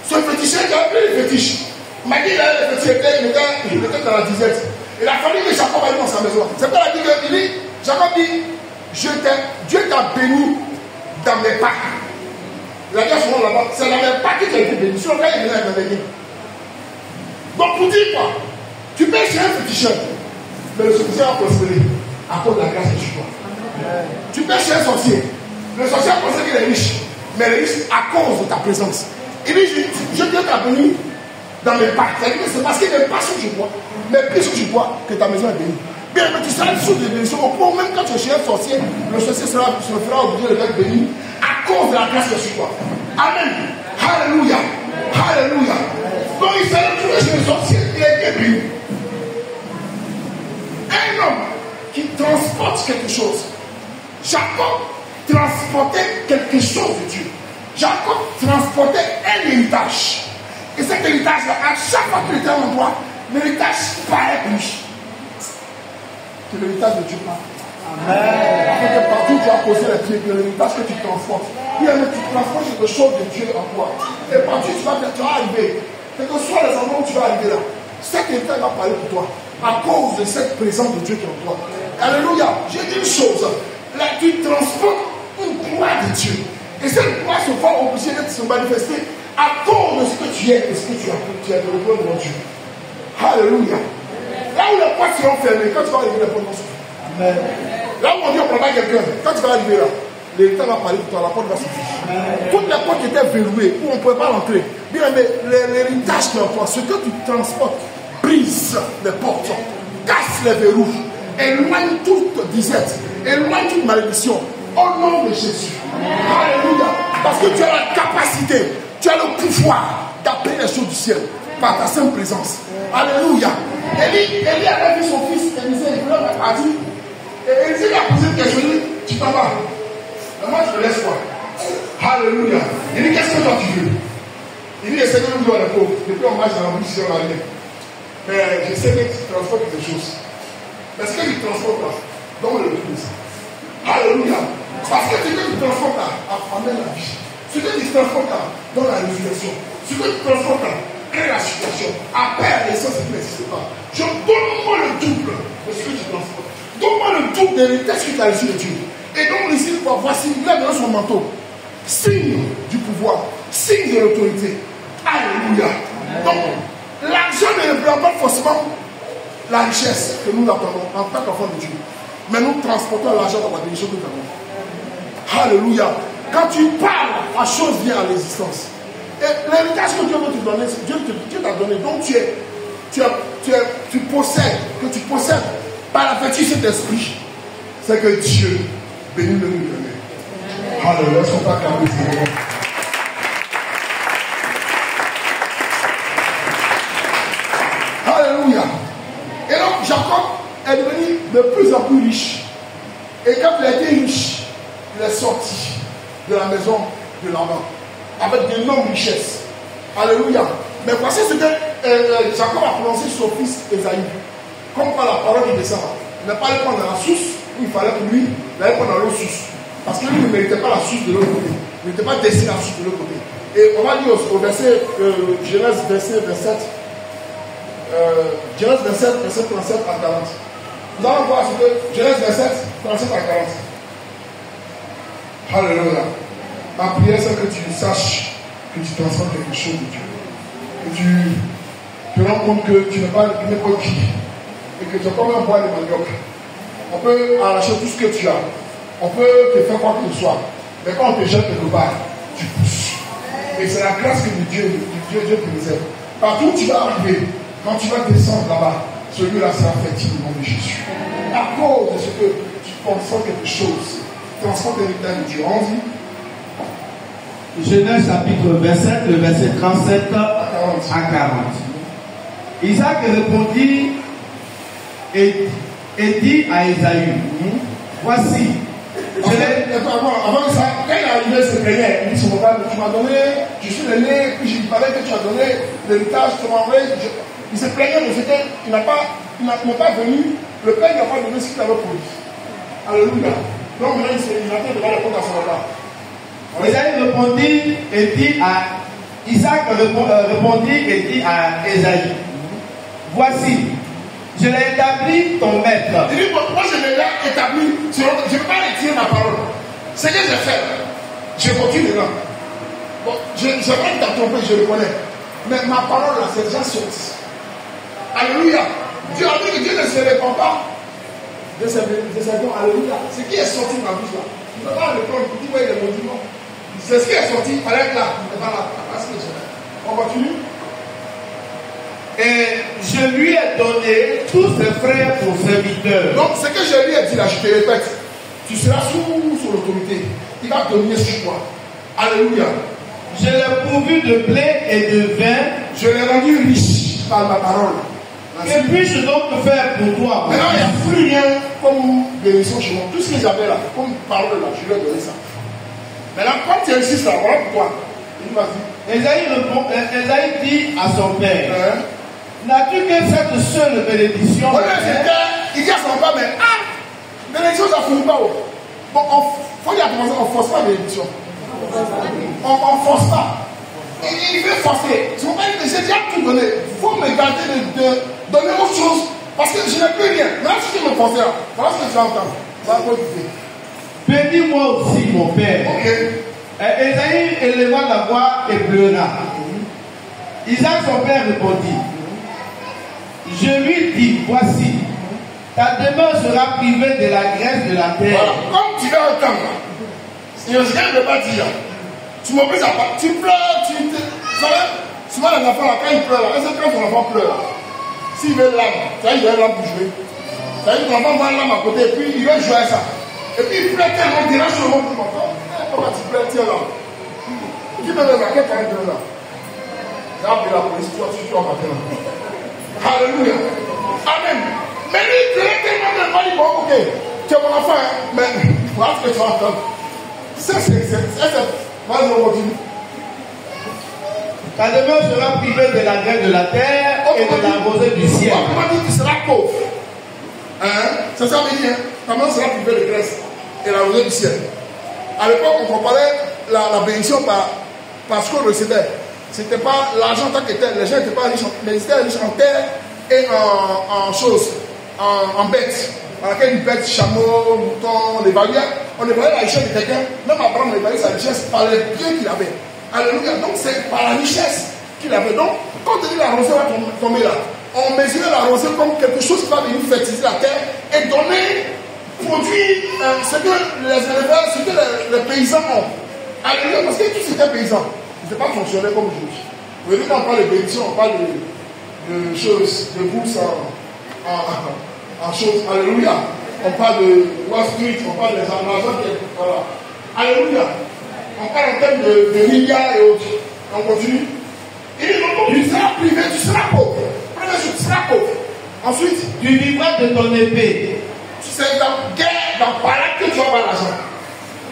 ce féticheur qui a pris les fétiches, il m'a dit qu'il avait les fétiches, il était dans la disette. Et la famille de Jacob a eu dans sa maison. C'est pas la dit que Jacob dit, Dieu t'a béni dans mes pas. Il a dit souvent là-bas, c'est dans mes pas que tu as été béni. Sur le cas, il est dans les guillemets. Donc pour dire quoi? Tu peux chez un féticheur, mais le féticheur a prospéré à cause de la grâce de Dieu. Tu peux chez un sorcier. Le sorcier a pensé qu'il est riche, mais il est riche à cause de ta présence. Il dit, je Dieu t'a béni dans mes pas. C'est parce qu'il n'est pas sous du bois, mais plus sous du bois que ta maison est bénie. Bien, mais tu seras sous des bénédictions. Au point même quand tu es chez un sorcier, le sorcier se fera obligé d'être béni à cause de la grâce de sur toi. Amen. Alléluia. Alléluia. Donc il s'est retrouvé chez le sorcier, il a été béni. Un homme qui transporte quelque chose. Jacob transportait quelque chose de Dieu. Jacob transportait un héritage. Et cet héritage-là, à chaque fois qu'il était en endroit, l'héritage paraît pour lui. C'est l'héritage de Dieu parle. Amen. Parce que partout tu as posé les pieds, l'héritage que tu transportes. Puis tu transportes quelque chose de Dieu en toi. Et partout tu vas arriver. Quel que soit les endroits où tu vas arriver là, cet héritage va parler pour toi. À cause de cette présence de Dieu qui est en toi. Alléluia. J'ai dit une chose. Là, tu transportes une gloire de Dieu. Et cette gloire se voit obligée d'être se manifester à cause de ce que tu es et ce que tu as de répondre devant Dieu. Alléluia. Là où les portes seront fermées, quand tu vas arriver, les portes vont s'ouvrir. Amen. Là où on dit on prend pas quelqu'un, quand tu vas arriver là, l'État va parler pour toi, la porte va s'ouvrir. Toutes les portes qui étaient verrouillées, où on ne pouvait pas rentrer. Bien, mais l'héritage qui est en toi, ce que tu transportes, brise les portes, casse les verrous, éloigne toute disette, éloigne toute malédiction. Au nom de Jésus. Alléluia. Parce que tu as la capacité, tu as le pouvoir d'appeler les choses du ciel par ta sainte présence. Alléluia. Élie avait vu son fils Élisée, il a dit, et Élisée lui a posé une question, il dit, tu t'en vas. Mais moi je te laisse quoi? Alléluia. Il dit, qu'est-ce que toi tu veux? Il dit, le Seigneur nous doit les pauvres. Depuis on marche dans la bouche, on va aller. Mais je sais que tu transportes quelque chose. Mais ce que tu transportes là, donne-le le plus. Alléluia. Parce que ce que tu transportes là, amène la vie. Ce que tu transportes là, donne la résurrection. Ce que tu transportes là, crée la situation. Appelle les sens qui n'existent pas. Donne-moi le double de ce que tu transportes. Donne-moi le double de l'héritage que tu as reçu de Dieu. Et donc ici, voici, il a dans son manteau. Signe du pouvoir, signe de l'autorité. Alléluia. Donc, l'argent ne représente pas forcément la richesse que nous attendons en tant qu'enfants de Dieu. Mais nous transportons l'argent dans la bénédiction que nous avons. Alléluia. quand tu parles, la chose vient à l'existence. Et l'héritage que Dieu veut te donner, Dieu t'a donné. Donc tu possèdes par la vertu de cet esprit. C'est que Dieu bénit le nous donner. Alléluia, est-ce qu'on peut acclamer Seigneur? Alléluia. Et donc Jacob est devenu de plus en plus riche. Et quand il a été riche, il est sorti de la maison de Laban avec d'énormes richesses. Alléluia. Mais voici ce que Jacob a prononcé sur son fils Esaü. Comme par la parole qui descend. Il n'a pas allé prendre la source où il fallait que lui, il allait prendre l'autre source. Parce que lui ne méritait pas la source de l'autre côté. Il n'était pas destiné à la source de l'autre côté. Et on va dire au verset, Genèse verset 27, Genèse 27, verset 37 à 40. Nous allons voir ce que Genèse 27, 37 à 40. Alléluia. Ma prière, c'est que tu saches que tu transformes quelque chose de Dieu. Que tu te rends compte que tu n'es pas qui. Et que tu es comme un bois de manioc. On peut arracher tout ce que tu as. On peut te faire quoi que ce soit. Mais quand on te jette quelque part, tu pousses. Et c'est la grâce que Dieu te réserve. Partout où tu vas arriver, quand tu vas descendre là-bas, celui-là sera fertile au nom de Jésus. À cause de ce que tu transformes quelque chose, tu transformes l'héritage de Dieu. On dit Genèse chapitre 27, le verset 37 à 40. Isaac répondit et dit à Esaü, voici. Avant ça, quand il est arrivé, il se plaignait. Il dit, son papa, tu m'as donné, je suis l'aîné, puis il fallait que tu as donné l'héritage, tu m'as envoyé. Il se plaignait de ce qu'il n'est pas venu, le père n'a pas donné ce qu'il avait produit. Alléluia. Donc maintenant, il attend de répondre à son papa. Esaü répondit et dit à Isaac répondit et dit à Esaü, voici, je l'ai établi ton maître. Il dit, moi je l'ai établi, je ne peux pas retirer ma parole. Ce que j'ai fait, je continue dedans. Bon, je ne sais pas qui t'a trompé, je le connais. Mais ma parole là, c'est déjà sorti. Alléluia. Dieu a dit que Dieu ne se répand pas de ses dons. Alléluia. Ce qui est sorti de ma bouche là, tu ne peux pas le prendre pour dire, ouais, il est maudit. Non. C'est ce qui est sorti, il fallait être là. Il n'est pas là. Parce que on continue. Et je lui ai donné tous ses frères pour serviteurs. Donc, ce que je lui ai dit là, je te répète, tu seras sous l'autorité. Il va dominer sur toi. Alléluia. Je l'ai pourvu de blé et de vin. Je l'ai rendu riche par ma parole. Que puis-je donc faire pour toi? Maintenant, il n'y a plus rien comme bénédiction chez moi. Tout ce que j'avais là, comme parole là, je lui ai donné ça. Maintenant, quand tu insistes là, voilà pourquoi. Il m'a dit. Esaü dit à son père, n'as-tu que cette seule bénédiction? Il dit à son père, mais bénédiction, ça ne finit pas. Bon, il faut dire comment ça, on ne force pas la bénédiction. On ne force pas. Il veut forcer. Son père dit, j'ai déjà tout donné. Il faut me garder de donner autre chose. Parce que je n'ai plus rien. Même si tu me forces là, voilà ce que tu entends. Voilà quoi tu fais. Bénis-moi aussi, mon père. Esaü éleva la voix et pleura. Isaac, son père, répondit, je lui dis, voici, ta demeure sera privée de la graisse de la terre. Voilà. Comme tu vas entendre, je ne vais pas dire, tu m'obliges à part, tu pleures, vous savez, souvent les enfants, là, quand ils pleurent, est-ce que quand ton enfant pleure, s'il veut l'âme, tu vois, il veut l'âme pour jouer. Ça veut dire que l'enfant voit l'âme à côté, et puis il veut jouer à ça. Et puis il pleure tellement, il dérange le monde pour l'enfant. Pourquoi tu pleures, tiens là. Qui me donne là, quel carré de là? J'ai appelé la police, tu vas matin là. Alléluia. Amen. Mais lui, il pleurait tellement, il m'a dit, bon, ok, tu es mon enfant, mais voilà ce que tu vas entendre. Ça, c'est, vas-y, on continue. Ta demeure sera privée de la graisse de la terre et de la rosée du ciel. On m'a dit que tu seras pauvre. C'est ça, mais hein, ta demeure sera privée de graisse et la rosée du ciel. À l'époque, on comparait la bénédiction par ce qu'on recevait. Ce n'était pas l'argent tant qu'était. Les gens n'étaient pas riches, mais ils étaient riches en terre et en choses, en bêtes. Dans laquelle une bête, chameau, mouton, on évaluait la richesse de quelqu'un. Même Abraham évaluait sa richesse par les biens qu'il avait. Alléluia. Donc c'est par la richesse qu'il avait. Donc, quand on dit la rosée va tomber là, on mesurait la rosée comme quelque chose qui va venir fertiliser la terre et donner, produire ce que les éleveurs, ce que les paysans ont. Alléluia, parce que tous étaient paysans. Ils n'étaient pas fonctionnaires comme aujourd'hui. Vous voyez, quand on parle de bénédiction, on parle de choses, de bourse en choses. Alléluia. On parle de Wall Street, on parle des argent. Voilà. Alléluia. On parle en termes de milliards et autres. On continue. Il dit non, tu seras privé, tu seras pauvre. Première chose, tu seras pauvre. Ensuite, tu vivras de ton épée. C'est dans guerre, dans parade que tu vas avoir l'argent.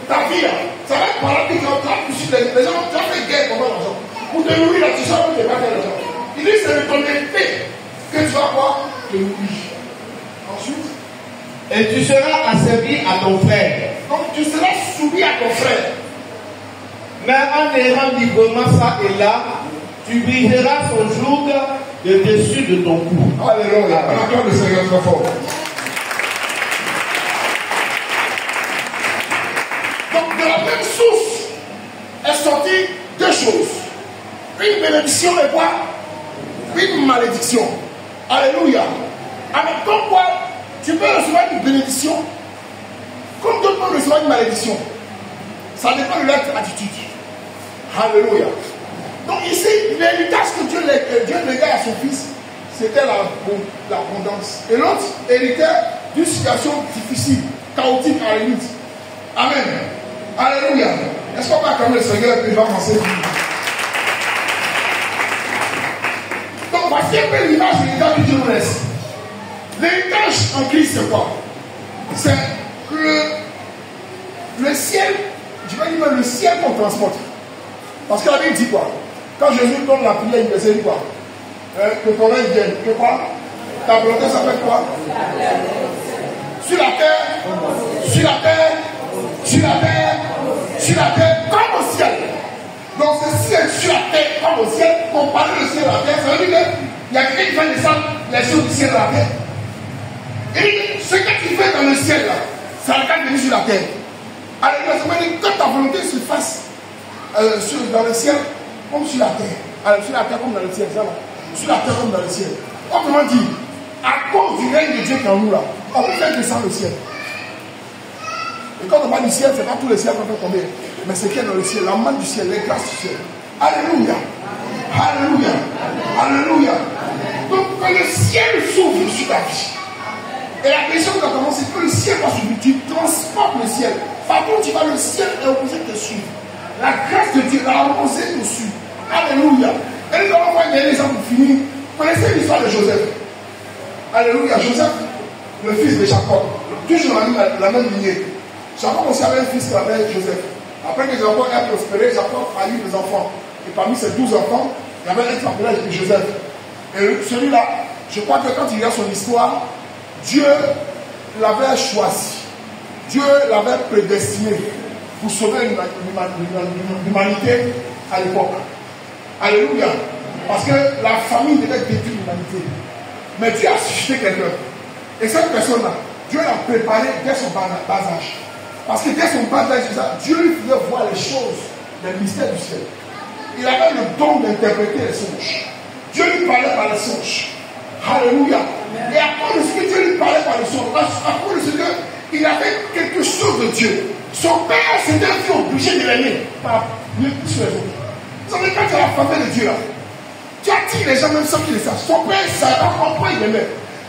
Ta vie, ça va être parade que tu vas pousser les gens, tu vas faire guerre pour avoir l'argent. Pour te nourrir, là, tu sais où tu vas faire l'argent. Il dit c'est de ton épée que tu vas avoir te nourrir. Ensuite, et tu seras asservi à ton frère. Donc tu seras soumis à ton frère. Mais en errant librement ça et là, tu briseras son joug de dessus de ton cou. Alléluia. On acclame le Seigneur très fort. Donc de la même source est sortie deux choses. Une bénédiction et quoi? Une malédiction. Alléluia. Avec ton quoi? Tu peux recevoir une bénédiction comme d'autres peuvent recevoir une malédiction. Ça dépend de leur attitude. Alléluia. Donc ici, l'héritage que Dieu léguait à son fils, c'était l'abondance. Et l'autre héritait d'une situation difficile, chaotique à la limite. Amen. Alléluia. Est-ce qu'on va acclamer le Seigneur et puis il va commencer? Donc voici un peu l'image de l'héritage que Dieu nous laisse. L'héritage en Christ, c'est quoi? C'est le ciel, je vais dire le ciel qu'on transporte. Parce que la Bible dit quoi? Quand Jésus donne la prière, il dit quoi? Que ton règne vienne. Que quoi? Ta volonté s'appelle quoi? Sur la terre, sur la terre, sur la terre, sur la terre, comme au ciel. Donc ce ciel sur la terre, comme au ciel, comparer le ciel à la terre, ça veut dire qu'il y a quelqu'un qui fait descendre les choses du ciel à la terre. Et ce que tu fais dans le ciel là, ça va venir sur la terre. Alléluia, ça veut dire que ta volonté se fasse dans le ciel comme sur la terre. Alors, sur la terre comme dans le ciel, ça va. Sur la terre comme dans le ciel. Autrement dit, à cause du règne de Dieu qui est en nous là, on peut faire descendre le ciel. Et quand on parle du ciel, c'est pas tout le ciel qu'on peut tomber, mais c'est qui est dans le ciel, la main du ciel, les grâces du ciel. Alléluia. Alléluia. Alléluia. Donc, quand le ciel s'ouvre sur ta vie, et la question que tu as commencé, c'est que le ciel va s'ouvrir, tu transportes le ciel. Par contre, tu vas le ciel est opposé te suivre. La grâce de Dieu l'a opposé dessus. Alléluia. Et nous allons voir un exemple pour finir. Vous connaissez l'histoire de Joseph? Alléluia. Joseph, le fils de Jacob, toujours la même lignée. Jacob aussi avait un fils qui s'appelait Joseph. Après que Jacob ait prospéré, Jacob a eu des enfants. Et parmi ces 12 enfants, il y avait un qui s'appelait Joseph. Et celui-là, je crois que quand il y a son histoire, Dieu l'avait choisi. Dieu l'avait prédestiné pour sauver l'humanité à l'époque. Alléluia. Parce que la famille devait détruire l'humanité. Mais Dieu a suscité quelqu'un. Et cette personne-là, Dieu l'a préparé dès son bas âge. Parce que dès son bas âge, Dieu lui faisait voir les choses, les mystères du ciel. Il avait le don d'interpréter les songes. Dieu lui parlait par les songes. Alléluia. Et à cause de ce que Dieu lui parlait par les songes, à cause de ce qu'il avait quelque chose de Dieu. Son père s'était fait obligé de l'aimer par les plus les autres. Vous savez, quand tu as la faveur de Dieu là, tu attires les gens même sans qu'ils le sachent. Son père ne savait pas pourquoi il aimait.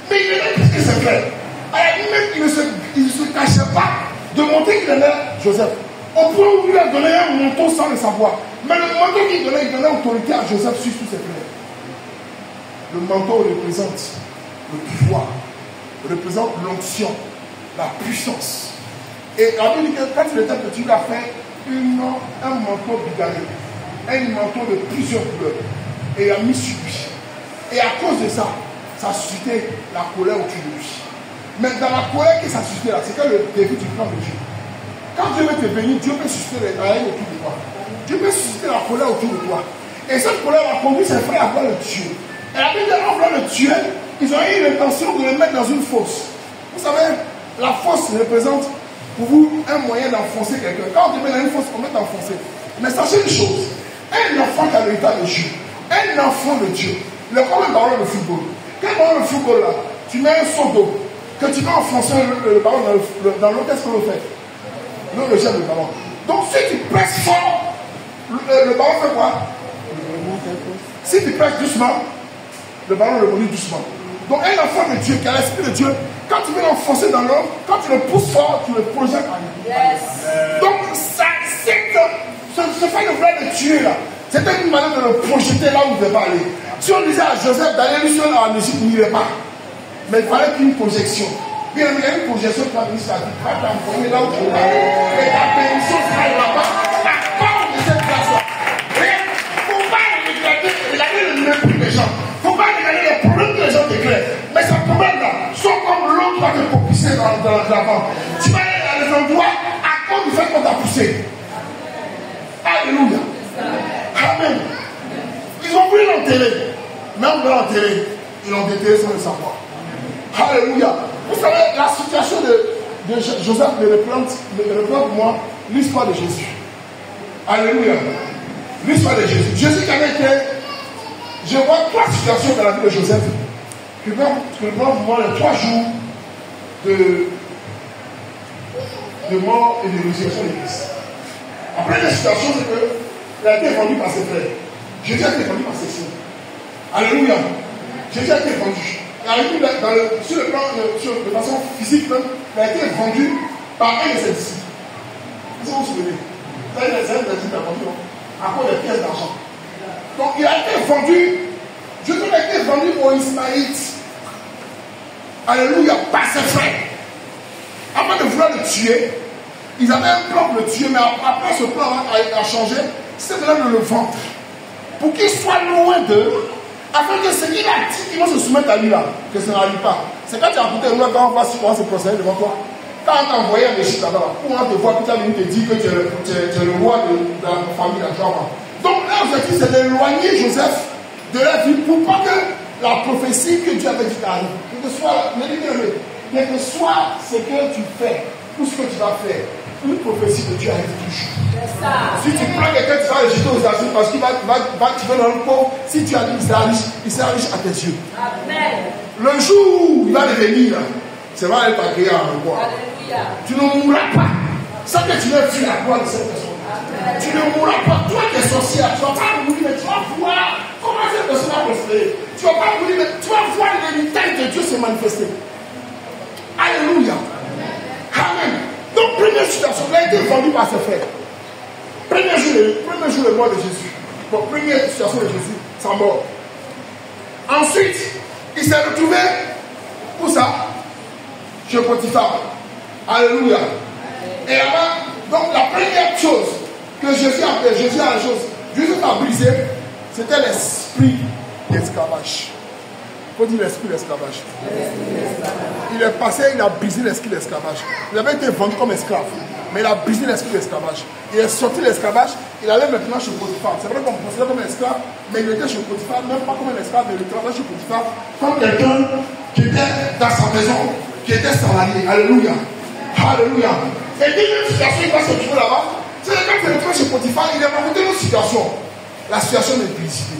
Mais il aimait plus que ses frères. Alors lui-même, il ne se cachait pas de montrer qu'il aimait Joseph. On pouvait lui donner un manteau sans le savoir. Mais le manteau qu'il donnait, il donnait autorité à Joseph sur tous ses frères. Le manteau représente le pouvoir, représente l'onction, la puissance. Et la Bible dit que quand il était petit, il a fait un manteau bigarré, un manteau de plusieurs couleurs, et il a mis sur lui. Et à cause de ça, ça a suscité la colère autour de lui. Mais dans la colère que ça a suscité là, c'est que le début du plan de Dieu. Quand Dieu veut te bénir, Dieu peut susciter la haine autour de toi. Dieu peut susciter la colère autour de toi. Et cette colère a conduit ses frères à vouloir le tuer. Et la Bible dit qu'en voulant le tuer, ils ont eu l'intention de le mettre dans une fosse. Vous savez, la fosse représente pour vous un moyen d'enfoncer quelqu'un. Quand on te met dans une fosse, on met d'enfoncer. Mais sachez une chose, un enfant qui a l'héritage de Dieu, un enfant de Dieu, le comme un ballon de football. Quel ballon de football là? Tu mets un seau d'eau, que tu vas enfoncer le ballon dans l'eau, qu'est-ce qu'on le fait? L'eau le jette le ballon. Donc si tu presses fort, le ballon fait quoi? Si tu presses doucement, le ballon rebondit doucement. Donc un enfant de Dieu qui a l'esprit de Dieu, quand tu veux l'enfoncer dans l'eau, quand tu le pousses fort, tu le projettes en lui. Donc ça, c'est que ce fait de vouloir le tuer là, c'était une manière de le projeter là où il ne devait pas aller. Si on disait à Joseph d'aller lui seul en Égypte, il n'irait pas. Mais il fallait qu'une projection. Il y a une projection qui va venir sur la vie, va t'envoyer là où tu vas aller. Mais ta permission sera là-bas, à part de cette place-là. Il ne faut pas regarder le mépris des gens. Il ne faut pas regarder les problèmes que les gens déclarent. Mais ces problèmes-là sont comme l'eau qui va te propulser dans la vente. Tu vas aller dans les endroits à cause du fait qu'on t'a poussé. Alléluia. Amen. Ils ont voulu l'enterrer. Même de l'enterrer, ils l'ont déterré sans le savoir. Alléluia. Vous savez, la situation de Joseph me représente pour moi l'histoire de Jésus. Alléluia. L'histoire de Jésus. Jésus qui avait été. Je vois 3 situations dans la vie de Joseph qui prend pour moi les 3 jours de mort et de résurrection de Christ. Après, la situation, c'est qu'il a été vendu par ses frères. Jésus a été vendu par ses sœurs. Alléluia. Jésus a été vendu. Sur le plan, de façon physique même, il a été vendu par un de ses disciples. Est-ce que vous vous souvenez? C'est un des disciples qui a vendu à cause des pièces d'argent. Donc il a été vendu, Jésus a été vendu aux Ismaélites. Alléluia, par ses frères. Avant de vouloir le tuer, ils avaient un plan pour le tuer, mais après ce plan a changé, c'est de le vendre. Pour qu'il soit loin d'eux, afin que ce qu'il a dit qu'ils vont se soumettre à lui là, que ça n'arrive pas. C'est quand tu as écouté une loi, quand on voit si on se procéder devant toi. Quand on t'a envoyé un Égypte là-bas, pour on te voit, puis tu as venu te dire que tu es le roi de la famille d'Abraham. Donc l'objectif c'est d'éloigner Joseph de la vie pour pas que la prophétie que Dieu avait dit t'arrive. Que ce soit ce que tu fais, ou ce que tu vas faire, une prophétie de Dieu arrive toujours. Si tu prends quelqu'un, tu vas le jeter aux États-Unis parce qu'il va tirer dans le corps. Si tu as dit il sera riche à tes yeux. Amen. Le jour où il va devenir, c'est va être agréé à la gloire. Tu ne mourras pas sans que tu aies vu la gloire de cette personne. Amen. Tu ne mourras pas. Toi qui es sorcière, tu ne vas pas mourir, mais tu vas voir comment cette personne va prospérer. Tu ne vas pas mourir, mais tu vas voir l'héritage de Dieu se manifester. Alléluia. Amen. Donc, première situation, il a été vendu par ses frères. Premier jour de mort de Jésus. Bon, première situation de Jésus, sa mort. Ensuite, il s'est retrouvé, où ça? Chez Potiphar. Alléluia. Et là-bas, donc la première chose que Jésus a fait, Jésus a brisé, c'était l'esprit d'esclavage. Il faut dire l'esprit d'esclavage. Il est passé, il a brisé l'esprit d'esclavage. Il avait été vendu comme esclave, mais il a brisé l'esprit d'esclavage. Il est sorti de l'esclavage, il allait maintenant chez Potiphar. C'est vrai qu'on le considère comme un esclave, mais il était chez Potiphar, même pas comme un esclave, mais il travaillait chez Potiphar comme quelqu'un qui était dans sa maison, qui était salarié. Alléluia. Alléluia. Et une situation, il va se trouver là-bas. C'est quand il est rentré chez Potiphar, il a rencontré une autre situation. La situation d'impudicité.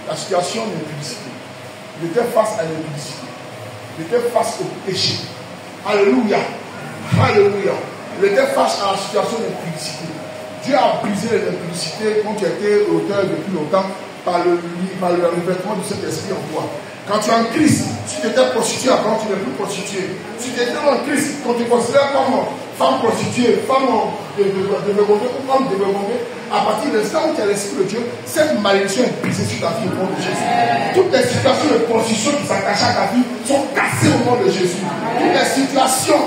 La situation d'impudicité. Il était face à l'impudicité. Il était face au péché. Alléluia. Alléluia. Il était face à la situation d'impudicité. Dieu a brisé l'impudicité quand tu étais auteur depuis longtemps par le revêtement du Saint-Esprit en toi. Quand tu es en Christ, si tu étais prostituée avant, tu n'es plus prostituée. Si tu étais en Christ, quand tu te considères comme femme prostituée, femme de ou homme de à partir de l'instant où tu as l'esprit de Dieu, cette malédiction est brisée sur ta vie au nom de Jésus. Toutes les situations de prostitution qui s'attachent à ta vie sont cassées au nom de Jésus. Toutes les situations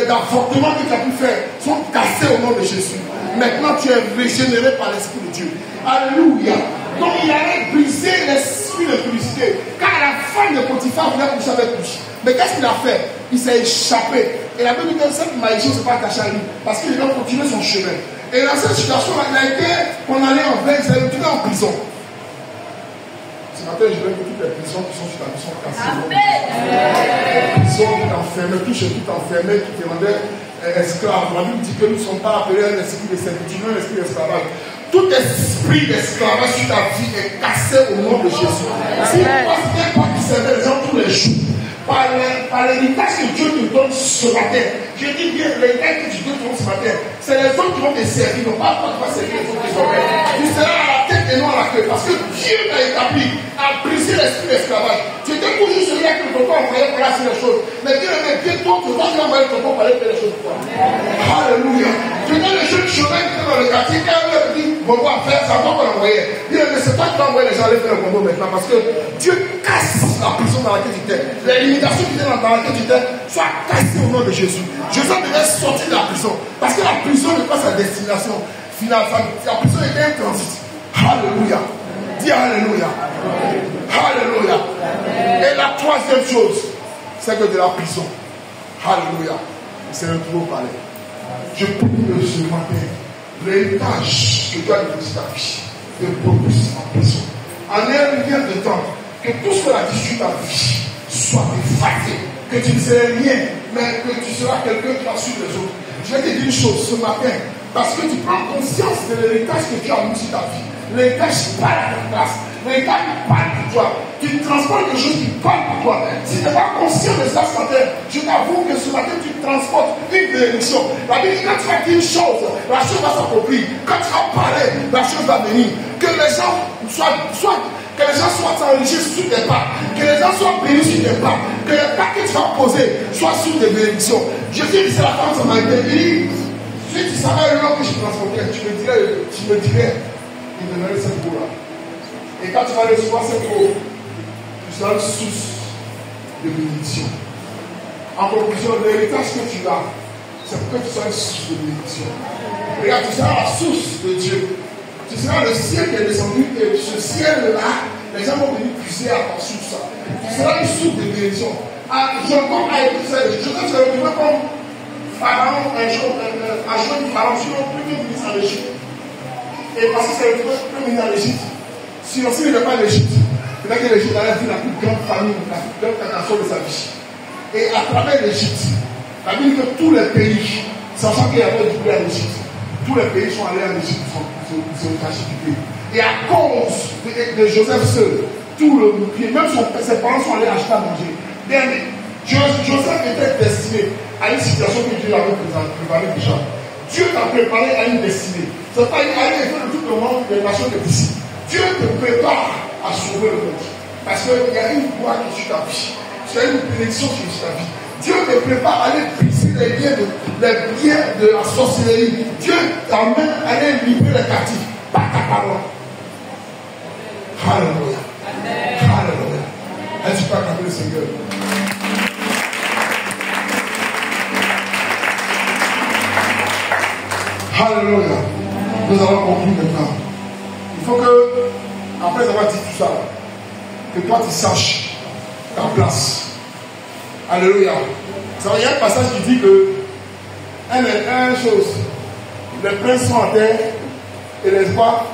d'avortement que tu as pu faire sont cassées au nom de Jésus. Maintenant, tu es régénéré par l'esprit de Dieu. Alléluia. Donc, il allait briser l'esprit de publicité. Car la femme de Potiphar voulait coucher avec lui. Mais qu'est-ce qu'il a fait? Il s'est échappé. Et la Bible dit que cette malédiction ne s'est pas attachée à lui. Parce qu'il doit continuer son chemin. Et dans cette situation-là, il a été condamné en vain. Il s'est retrouvé en prison. Ce matin, je veux que toutes les prisons qui sont sur la vie sont cassées. Les prisons qui t'enfermaient, tout chez qui t'enfermaient, qui te rendaient esclaves. La Bible dit que nous ne sommes pas appelés à un esprit de servitude, un esprit d'esclavage. Tout esprit d'esclavage sur ta vie est cassé au nom de Jésus. Si tu penses que toi qui servais les gens tous les jours, par par l'héritage que Dieu te donne ce matin. Je dis bien, l'héritage que Dieu te donne ce matin, c'est les autres qui vont te servir, non pas toi qui vas servir les autres désormais. Tu seras à la tête et non à la queue, parce que Dieu t'a établi à briser l'esprit d'esclavage. Tu étais toujours celui-là que ton corps envoyait pour faire les choses. Mais bien aimé, toi, tu vas envoyer ton corps pour aller faire les choses pour toi. Alléluia. Tu étais le jeune chemin qui était dans le quartier, quand on dit, bon, on va faire, ça va qu'on l'envoyer. Bien aimé, c'est toi qui vas envoyer les gens aller faire le combo maintenant, parce que Dieu casse la prison dans laquelle tu étais. Les limitations qui étaient dans laquelle tu étais soient cassées au nom de Jésus. Jésus devait sortir de la prison. Parce que la prison n'est pas sa destination finale. La prison était un transit. Alléluia. Dis Alléluia. Alléluia. Et la troisième chose, c'est que de la prison. Alléluia. C'est un nouveau palais. Je prie que ce matin, l'héritage que tu as de ta vie, de propulse en prison. En un lien de temps, que tout ce que la discute ta vie soit effacé. Que tu ne seras rien, mais que tu seras quelqu'un qui va suivre les autres. Je vais te dire une chose ce matin, parce que tu prends conscience de l'héritage que tu as mis sur ta vie. L'héritage parle à ta place. L'héritage parle pour toi. Tu transportes quelque chose qui parle pour toi. Si tu n'es pas conscient de ça ce matin, je t'avoue que ce matin tu transportes une bénédiction. La Bible dit quand tu vas dire une chose, la chose va s'accomplir. Quand tu vas parler, la chose va venir. Que les gens que les gens soient enrichis sur tes pas, que les gens soient bénis sur tes pas, que les pas que tu vas poser soient sur des bénédictions. Jésus dit c'est la femme samaritaine. Il dit, si tu savais l'eau que je transportais, tu me dirais, il me donnerait cette eau-là. Et quand tu vas recevoir cette eau, tu seras une source de bénédiction. En conclusion, l'héritage que tu as, c'est pour que tu sois une source de bénédiction. Regarde, tu seras la source de Dieu. Tu seras le ciel qui est descendu et ce ciel-là, les gens vont venir puiser à ta source. Tu seras une source de bénédiction. Jacob a été Joseph s'est retrouvé comme Pharaon, un jour du Pharaon, sur le premier ministre en Égypte. Et parce qu'il s'est retrouvé premier ministre en Égypte, sinon s'il n'est pas en Égypte, peut-être que l'Égypte allait vivre la plus grande famine, la plus grande catastrophe de sa vie. Et à travers l'Égypte, la Bible dit que tous les pays, sachant qu'il y avait du blé en Égypte, tous les pays sont allés en Égypte, ils sont cachés du blé. Et à cause de Joseph seul, tout le pays, même ses parents sont allés acheter à manger. Bien, Joseph était destiné à une situation que Dieu avait préparée déjà. Dieu t'a préparé à une destinée. C'est pas une année de tout le monde, des nations de d'ici. Dieu te prépare à sauver le monde. Parce qu'il y a une gloire qui est sur ta vie. Il y a une bénédiction qui est sur ta vie. Dieu te prépare à aller briser les biens de la sorcellerie. Dieu t'amène à aller libérer les captifs par ta parole. Alléluia. Alléluia. Est-ce que tu peux acclamer le Seigneur? Alléluia. Nous allons conclure maintenant. Il faut que, après avoir dit tout ça, que toi tu saches ta place. Alléluia. Il y a un passage qui dit que une chose, les princes sont en terre et les rois.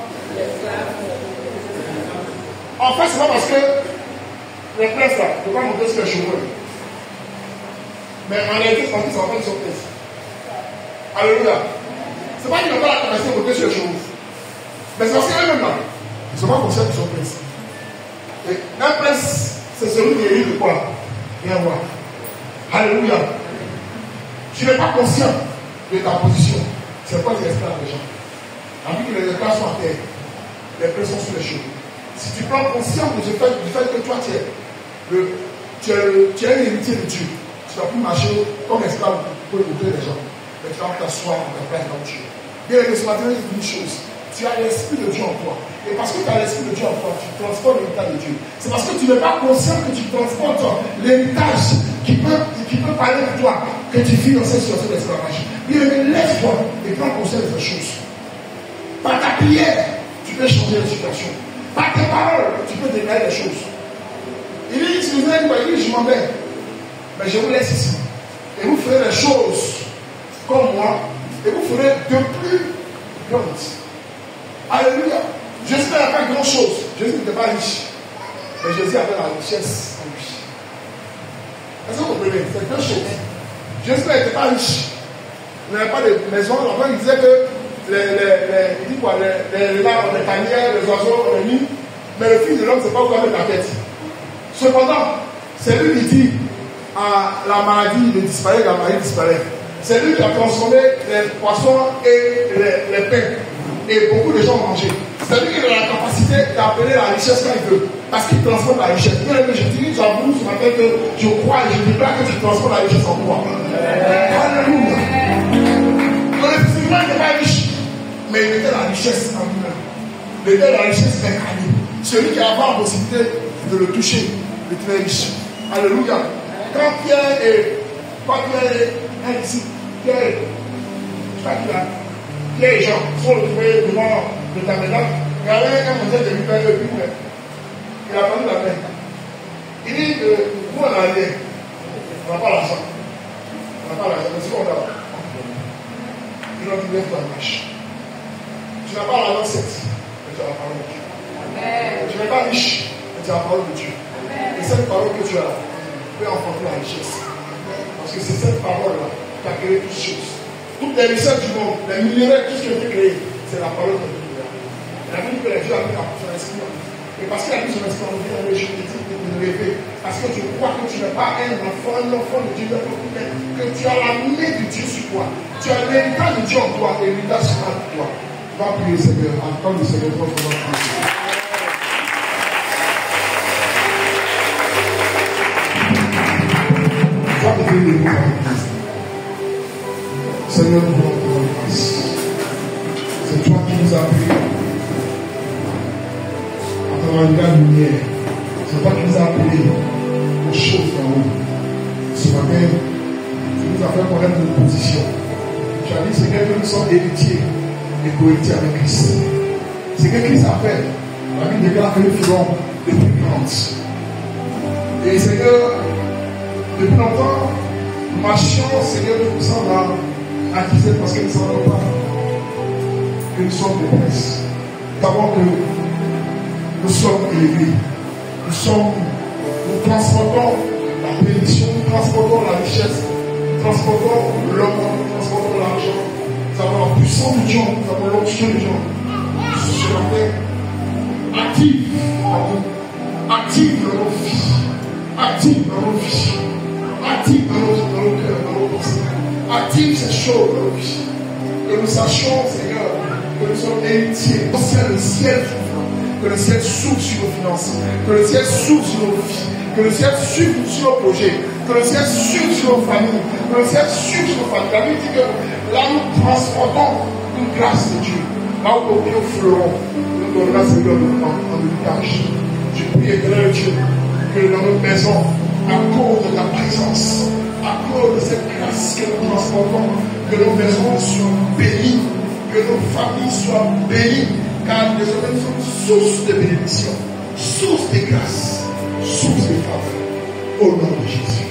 En fait, c'est pas parce que les princes là ne peuvent pas monter sur les chevaux. Mais en réalité, c'est parce qu'ils sont en train de se princes. Alléluia. C'est pas qu'ils n'ont pas la capacité de monter sur les chevaux. Mais c'est parce qu'eux-mêmes là, ils ne sont pas conscients qu'ils sont princes. Et un prince, c'est celui qui est élu de quoi? Et un roi. Alléluia. Tu n'es pas conscient de ta position. C'est quoi les esclaves des gens? Tandis que les esclaves sont en terre, les princes sont sur les chevaux. Si tu prends conscience du fait que toi tu es un héritier de Dieu, tu ne vas plus marcher comme esclave pour écouter les gens. Mais tu vas t'asseoir dans ta place dans Dieu. Bien, ce matin, il dit une chose. Tu as l'esprit de Dieu en toi. Et parce que tu as l'esprit de Dieu en toi, tu transportes l'héritage de Dieu. C'est parce que tu n'es pas conscient que tu transportes l'héritage qui peut parler de toi, que tu vis dans cette situation d'esclavage. Bien, lève-toi et prends conscience de ces choses. Par ta prière, tu peux changer la situation. Par tes paroles, tu peux déclarer les choses. Il dit, si vous avez dit, je m'en vais. Mais je vous laisse ici. Et vous ferez les choses comme moi. Et vous ferez de plus grandes. Alléluia. Jésus n'avait pas grand chose. Jésus n'était pas riche. Mais Jésus avait la richesse en lui. Est-ce que vous comprenez? C'est deux choses. Jésus n'était pas riche. Il n'avait pas de maison. Enfin, il disait que il dit quoi, les larmes, les tanières, les oiseaux, les nids. Mais le Fils de l'homme, c'est pas où avec la tête. Cependant, c'est lui qui dit la maladie disparaît, la maladie disparaît. C'est lui qui a transformé les poissons et les pains. Et beaucoup de gens ont mangé. C'est lui qui a la capacité d'appeler la richesse quand il veut. Parce qu'il transforme la richesse. Bien aimé, je dis, j'avoue ce matin que je crois et je déclare que tu transformes la richesse en toi. Alléluia. Donc, effectivement, il n'est pas riche. Mais il était la richesse en lui-même. Il était la richesse incarnée. Celui qui avait la possibilité de le toucher, il est très riche. Alléluia. Quand Pierre est ici, Pierre et Jean sont retrouvés devant le tabernacle. Il y avait un monsieur de lui faire le but. Il a parlé la peine. Il dit que nous on a rien. On n'a pas l'argent. On n'a pas l'argent. Mais c'est qu'on a. Il a dit lève toi marche. Tu n'as pas l'argent certes, mais tu as la parole de Dieu. Tu n'es pas riche, mais tu as la parole de Dieu. Et cette parole que tu as peut enfanter la richesse. Parce que c'est cette parole-là qui a créé toutes choses. Toutes les richesses du monde, les millénaires, tout ce qui a été créé, c'est la parole de Dieu. La Bible que les Dieu a mis son esprit. Et parce qu'il a mis son esprit, on vient je te dis de me rêver. Parce que tu crois que tu n'es pas un enfant de Dieu, que tu as la main de Dieu sur toi. Tu as l'héritage de Dieu en toi, et l'héritage sera en toi. Va prier, Seigneur, attends le Seigneur pour ton enfant. Va prier les mots avec Christ. Seigneur, nous voulons te rendre grâce. C'est toi qui nous as appelés à travers une grande lumière. C'est toi qui nous as appelés aux choses d'en haut. Ce matin, tu nous as fait connaître notre position. Tu as dit, Seigneur, que nous sommes héritiers et cohéritiers avec Christ. C'est ce que Christ a fait. La Bible déclare que nous ferons les plus grandes. Et Seigneur, depuis longtemps, nous marchions, Seigneur, nous sommes acquis parce que nous ne savons pas que nous sommes des princes. Nous savons que nous sommes élevés. Nous transportons la bénédiction, nous transportons la richesse, nous transportons l'homme, nous transportons l'argent. Nous avons la puissance de Dieu, nous avons l'onction de Dieu. Ce matin, active dans nos vies, active dans nos vies, active dans nos cœurs, dans nos pensées. Active ces choses dans nos vies. Que nous sachions, Seigneur, que nous sommes héritiers. Que le ciel s'ouvre. Que le ciel s'ouvre sur nos finances. Que le ciel s'ouvre sur nos vies. Que le ciel s'ouvre sur nos projets. Que le ciel s'ouvre sur nos familles. Que le ciel s'ouvre sur nos familles. La Bible dit que là nous transportons une grâce de Dieu. Là où nos pieds fleurons, nous donnons la Seigneur en héritage. Je prie, éternel Dieu, que dans nos maisons, à cause de ta présence, à cause de cette grâce que nous transportons, que nos maisons soient bénies, que nos familles soient bénies, car désormais nous sommes source de bénédiction, source de grâce, source de faveur, au nom de Jésus.